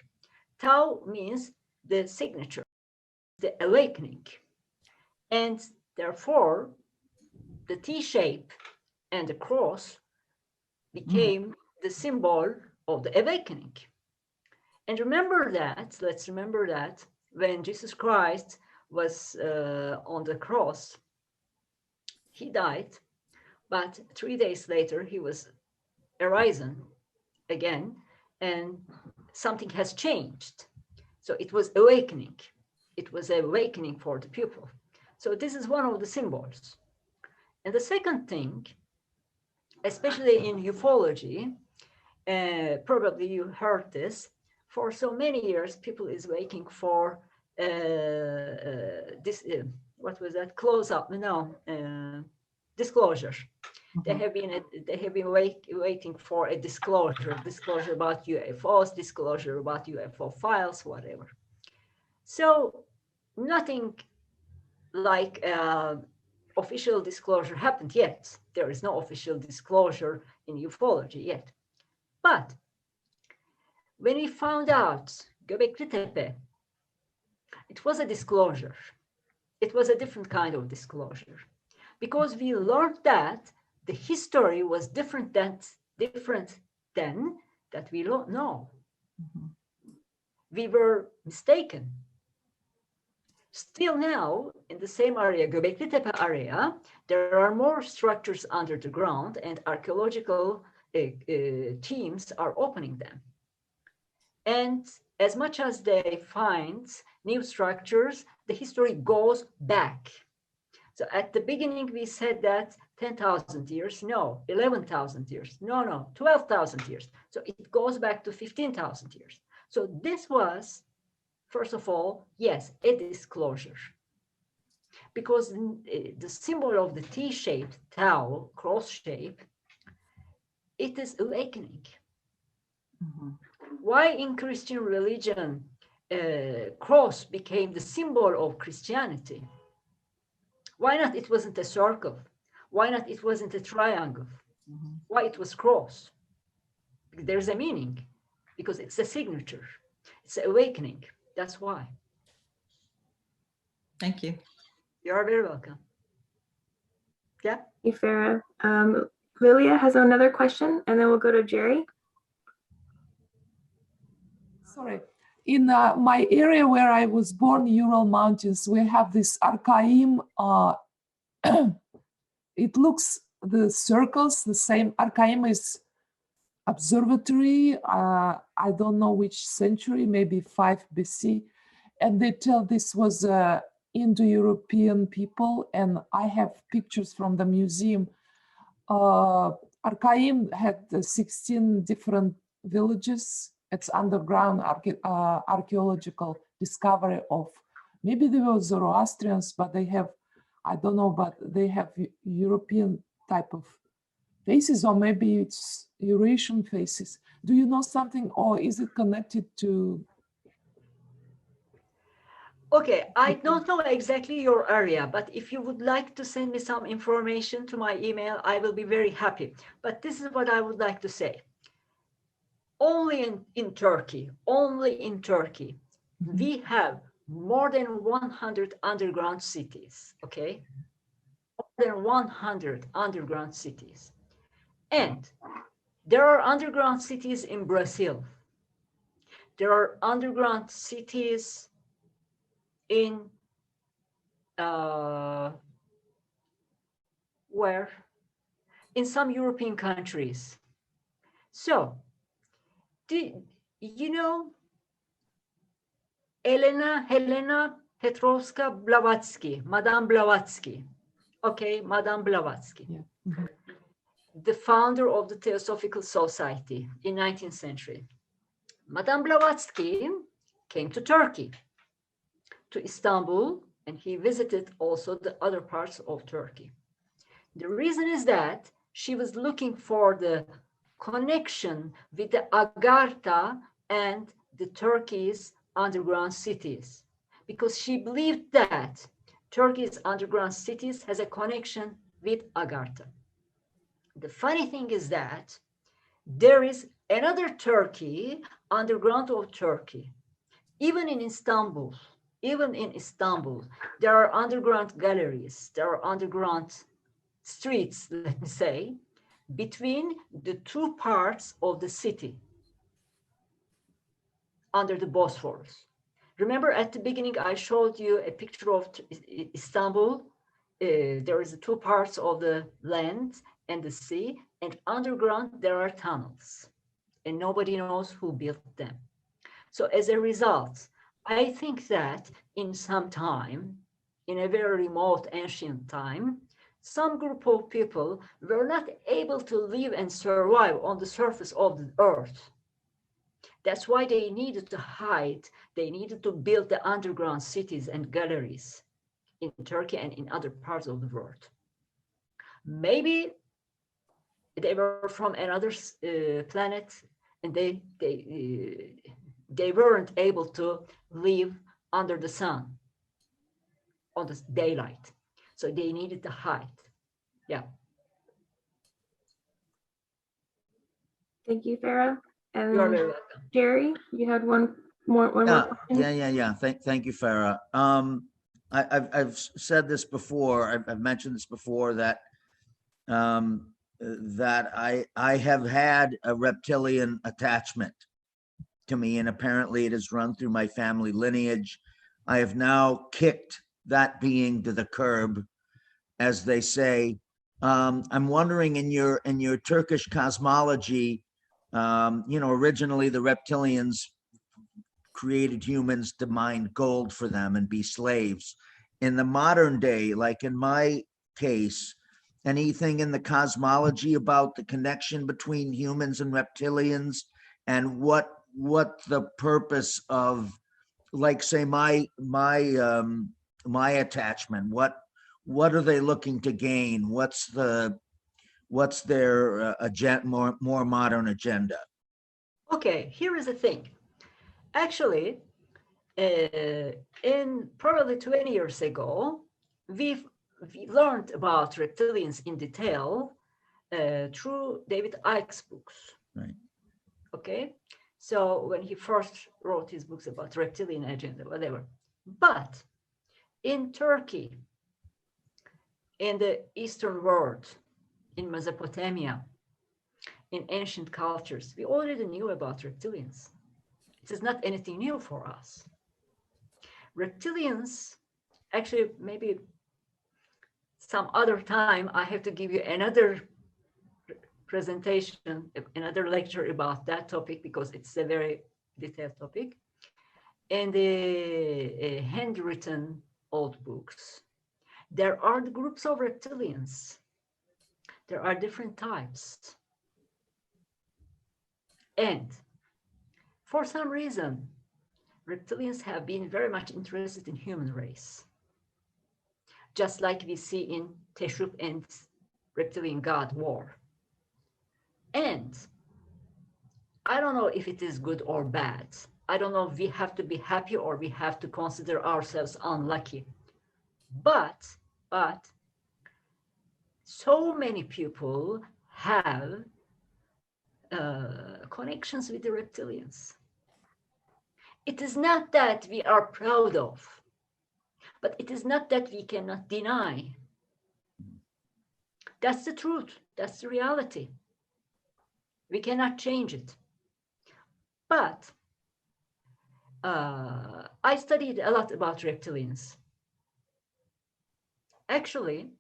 Tau means the signature, the awakening, and therefore, the T shape and the cross became the symbol of the awakening. And let's remember that when Jesus Christ was on the cross, he died, but 3 days later he was arisen again, and something has changed. So it was awakening. It was awakening for the people. So this is one of the symbols. And the second thing, especially in ufology, probably you heard this, for so many years, people is waiting for this, what was that, disclosure. They have been waiting for a disclosure about UFOs, disclosure about UFO files, whatever. So nothing like official disclosure happened yet. There is no official disclosure in ufology yet. But when we found out Göbekli Tepe, it was a disclosure. It was a different kind of disclosure, because we learned that the history was different than that we don't know. We were mistaken. Still now, in the same area, Göbekli Tepe area, there are more structures under the ground, and archaeological teams are opening them. And as much as they find new structures, the history goes back. So at the beginning, we said that 10,000 years, no, 11,000 years, no, 12,000 years. So it goes back to 15,000 years. So this was, first of all, yes, a disclosure. Because the symbol of the T-shaped Tau, cross shape, it is awakening. Mm-hmm. Why in Christian religion, cross became the symbol of Christianity? Why not it wasn't a circle? Why not it wasn't a triangle? Mm-hmm. Why it was cross? There's a meaning, because it's a signature. It's an awakening. That's why. Thank you. You are very welcome. Yeah. Thank you, Farah. Lilia has another question, and then we'll go to Jerry. Sorry. In my area where I was born, Ural Mountains, we have this Archaim. It looks, the circles, the same. Archaim is observatory. I don't know which century, maybe 5 BC. And they tell this was Indo-European people. And I have pictures from the museum. Archaim had 16 different villages. It's underground archaeological discovery of, maybe they were Zoroastrians, but they have, I don't know, but they have European type of faces, or maybe it's Eurasian faces. Do you know something, or is it connected to? Okay, I don't know exactly your area, but if you would like to send me some information to my email, I will be very happy. But this is what I would like to say. Only in Turkey, mm-hmm. we have more than 100 underground cities, okay? More than 100 underground cities. And there are underground cities in Brazil. There are underground cities in, where? In some European countries. So, you know, Helena Petrovska Blavatsky, Madame Blavatsky. Okay, Madame Blavatsky. Yeah. Mm-hmm. The founder of the Theosophical Society in 19th century. Madame Blavatsky came to Turkey, to Istanbul, and he visited also the other parts of Turkey. The reason is that she was looking for the connection with the Agartha and the Turkey's underground cities, because she believed that Turkey's underground cities has a connection with Agartha. The funny thing is that there is another Turkey, underground of Turkey. Even in Istanbul, there are underground galleries, there are underground streets, let me say, between the two parts of the city under the Bosphorus. Remember at the beginning, I showed you a picture of Istanbul. There is two parts of the land and the sea, and underground there are tunnels, and nobody knows who built them. So as a result, I think that in some time, in a very remote ancient time, some group of people were not able to live and survive on the surface of the earth. That's why they needed to hide. They needed to build the underground cities and galleries in Turkey and in other parts of the world. Maybe they were from another planet, and they weren't able to live under the sun, on the daylight. So they needed to hide. Yeah. Thank you, Farah. And You're very welcome. Jerry, you had one more question? Yeah. Thank you, Farah. I've said this before. I've mentioned this before, that that I have had a reptilian attachment to me, and apparently it has run through my family lineage. I have now kicked that being to the curb, as they say. I'm wondering, in your Turkish cosmology, originally the reptilians created humans to mine gold for them and be slaves. In the modern day, like in my case, anything in the cosmology about the connection between humans and reptilians, and what the purpose of, like, say, my attachment, what are they looking to gain? What's their agenda, more modern agenda? Okay, here is the thing. Actually, in probably 20 years ago, we learned about reptilians in detail through David Icke's books. Right. Okay, so when he first wrote his books about reptilian agenda, whatever. But in Turkey, in the Eastern world, in Mesopotamia, in ancient cultures, we already knew about reptilians. It is not anything new for us. Reptilians, actually, maybe some other time, I have to give you another presentation, another lecture about that topic, because it's a very detailed topic. In the handwritten old books, there are the groups of reptilians. There are different types. And for some reason, reptilians have been very much interested in human race. Just like we see in Teshub and reptilian god war. And I don't know if it is good or bad. I don't know if we have to be happy or we have to consider ourselves unlucky. But so many people have connections with the reptilians. It is not that we are proud of, but it is not that we cannot deny. That's the truth. That's the reality. We cannot change it. But I studied a lot about reptilians. Actually,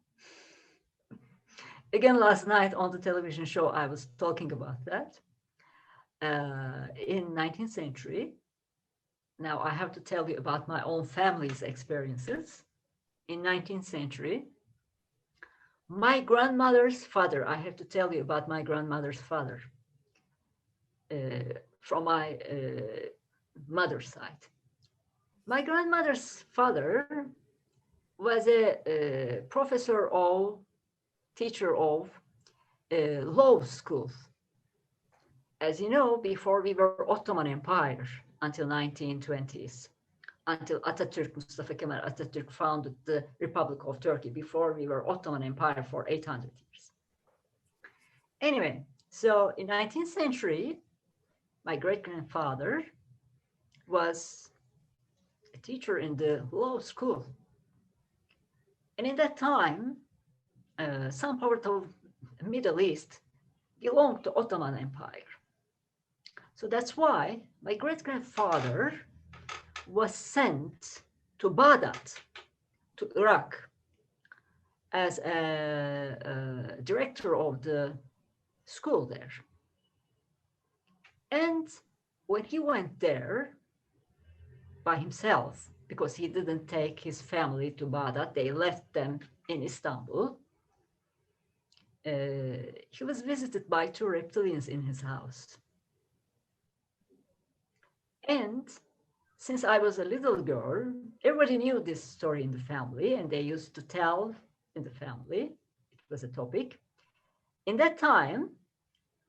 again, last night on the television show, I was talking about that. In 19th century, now I have to tell you about my own family's experiences. In 19th century, my grandmother's father, I have to tell you about my grandmother's father from my mother's side. My grandmother's father was a professor of, teacher of law school. As you know, before we were Ottoman Empire until 1920s, until Atatürk, Mustafa Kemal Atatürk founded the Republic of Turkey. Before we were Ottoman Empire for 800 years. Anyway, so in 19th century, my great-grandfather was a teacher in the law school. And in that time, some part of the Middle East belonged to Ottoman Empire. So that's why my great-grandfather was sent to Baghdad, to Iraq, as a director of the school there. And when he went there by himself, because he didn't take his family to Baghdad, they left them in Istanbul, he was visited by two reptilians in his house. And since I was a little girl, everybody knew this story in the family, and they used to tell in the family. It was a topic. In that time,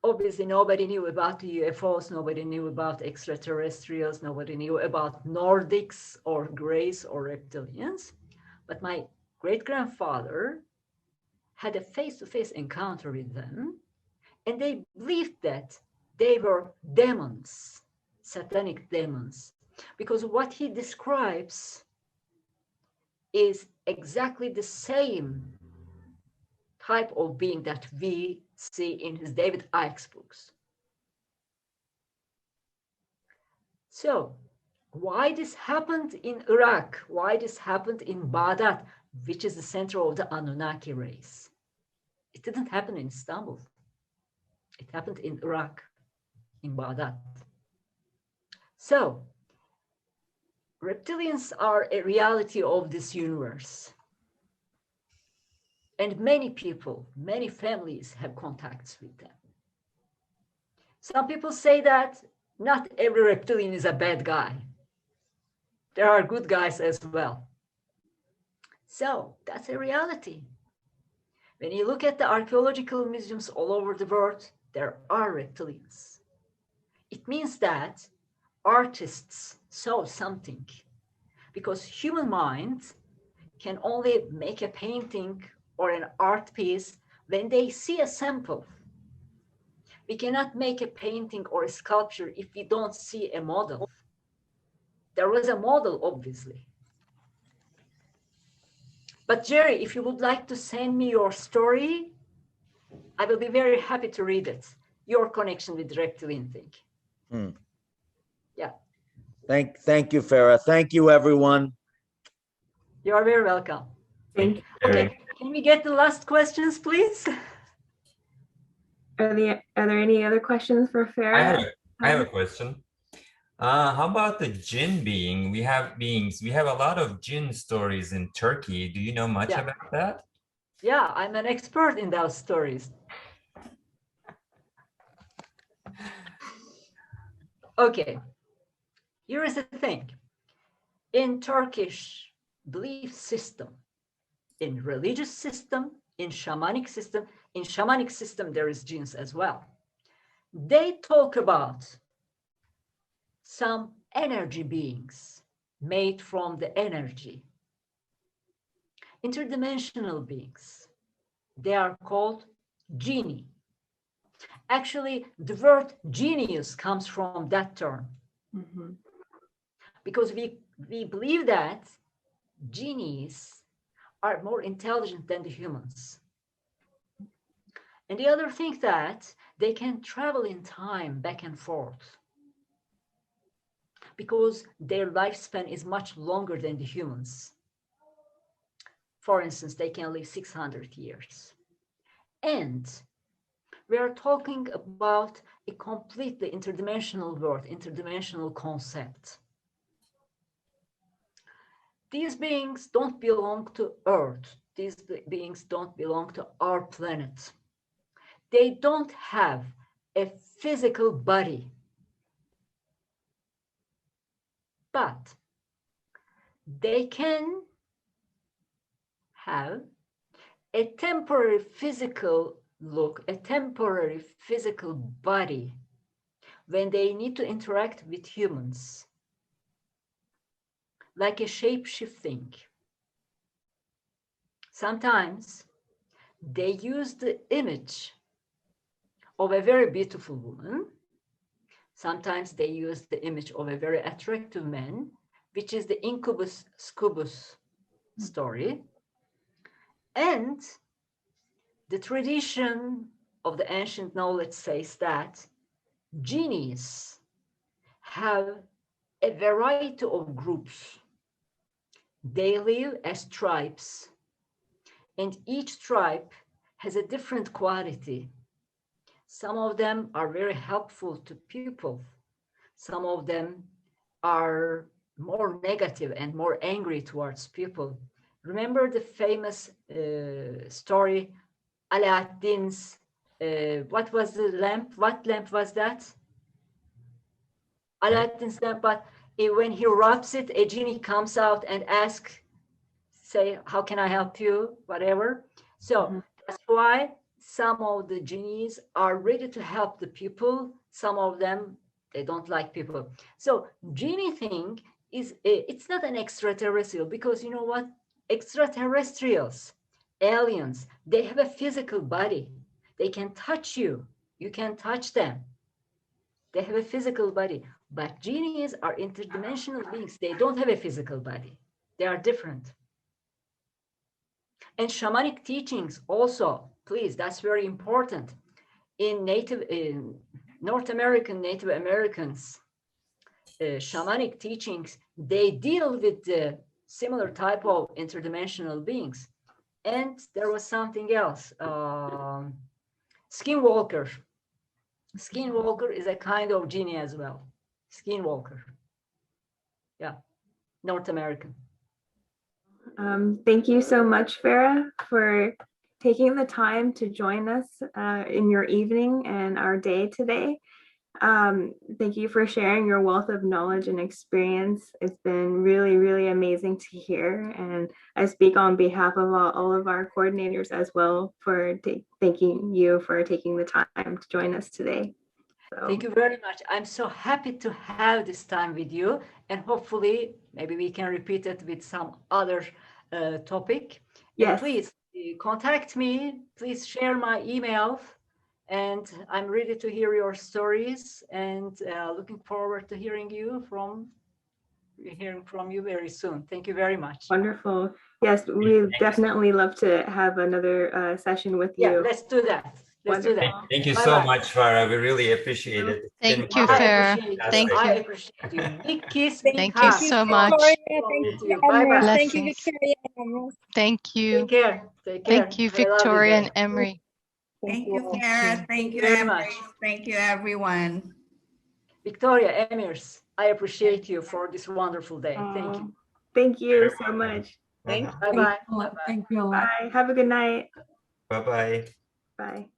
obviously nobody knew about the UFOs, nobody knew about extraterrestrials, nobody knew about Nordics or Greys or reptilians. But my great-grandfather had a face-to-face encounter with them, and they believed that they were demons, satanic demons, because what he describes is exactly the same type of being that we see in his David Icke's books. So why this happened in Iraq, why this happened in Baghdad, which is the center of the Anunnaki race. It didn't happen in Istanbul. It happened in Iraq, in Baghdad. So, reptilians are a reality of this universe. And many people, many families have contacts with them. Some people say that not every reptilian is a bad guy. There are good guys as well. So that's a reality. When you look at the archaeological museums all over the world, there are reptilians. It means that artists saw something, because human mind can only make a painting or an art piece when they see a sample. We cannot make a painting or a sculpture if we don't see a model. There was a model, obviously. But Jerry, if you would like to send me your story, I will be very happy to read it. Your connection with the reptilian thing. Yeah. Thank you, Farah. Thank you, everyone. You are very welcome. Thank you. Okay, can we get the last questions, please? Are there any other questions for Farah? I have a question. How about the jinn being? We have a lot of jinn stories in Turkey. Do you know much about that? Yeah, I'm an expert in those stories. Okay, here is the thing. In Turkish belief system, in religious system, in shamanic system, there is jinns as well. They talk about some energy beings made from the energy. Interdimensional beings. They are called genie. Actually, the word genius comes from that term. Because we believe that genies are more intelligent than the humans. And the other thing that they can travel in time back and forth, because their lifespan is much longer than the humans. For instance, they can live 600 years. And we are talking about a completely interdimensional world, interdimensional concept. These beings don't belong to Earth. These beings don't belong to our planet. They don't have a physical body. But they can have a temporary physical look, a temporary physical body when they need to interact with humans, like a shape-shifting. Sometimes they use the image of a very beautiful woman. Sometimes they use the image of a very attractive man, which is the incubus scubus story. And the tradition of the ancient knowledge says that genies have a variety of groups. They live as tribes, and each tribe has a different quality. Some of them are very helpful to people. Some of them are more negative and more angry towards people. Remember the famous story, Aladdin's, what was the lamp? What lamp was that? Aladdin's lamp, but when he rubs it, a genie comes out and asks, say, how can I help you? Whatever. So that's why some of the genies are ready to help the people. Some of them, they don't like people. So genie thing is, it's not an extraterrestrial, because you know what? Extraterrestrials, aliens, they have a physical body. They can touch you. You can touch them. They have a physical body. But genies are interdimensional beings. They don't have a physical body. They are different. And shamanic teachings also, please, that's very important. In North American Native Americans, shamanic teachings, they deal with the similar type of interdimensional beings. And there was something else. Skinwalker. Skinwalker is a kind of genie as well. Skinwalker. Yeah, North American. Thank you so much, Farah, for taking the time to join us in your evening and our day today. Thank you for sharing your wealth of knowledge and experience. It's been really, really amazing to hear. And I speak on behalf of all of our coordinators as well for thanking you for taking the time to join us today. So. Thank you very much. I'm so happy to have this time with you, and hopefully maybe we can repeat it with some other topic. Yes. And please contact me. Please share my email, and I'm ready to hear your stories, and looking forward to hearing from you very soon. Thank you very much. Wonderful. Yes, we definitely love to have another session with you. Yeah, let's do that. Let's do that. Thank you Bye so bye. much, Farah. We really appreciate it. Thank you, Farah. Thank I you. appreciate you. Big kiss. Thank you so much. Bye bye. Thank you, Blessings. Victoria. Emrys. Thank you. Take care. Take care. Thank you, Have a lovely Victoria day. and Emrys. Thank you, Farah. Thank you, very much. Emrys. Thank you, everyone. Victoria, Emrys, I appreciate you for this wonderful day. Thank you. Thank you so much. Bye bye. Thank you a lot. Bye. Have a good night. Bye-bye. Bye.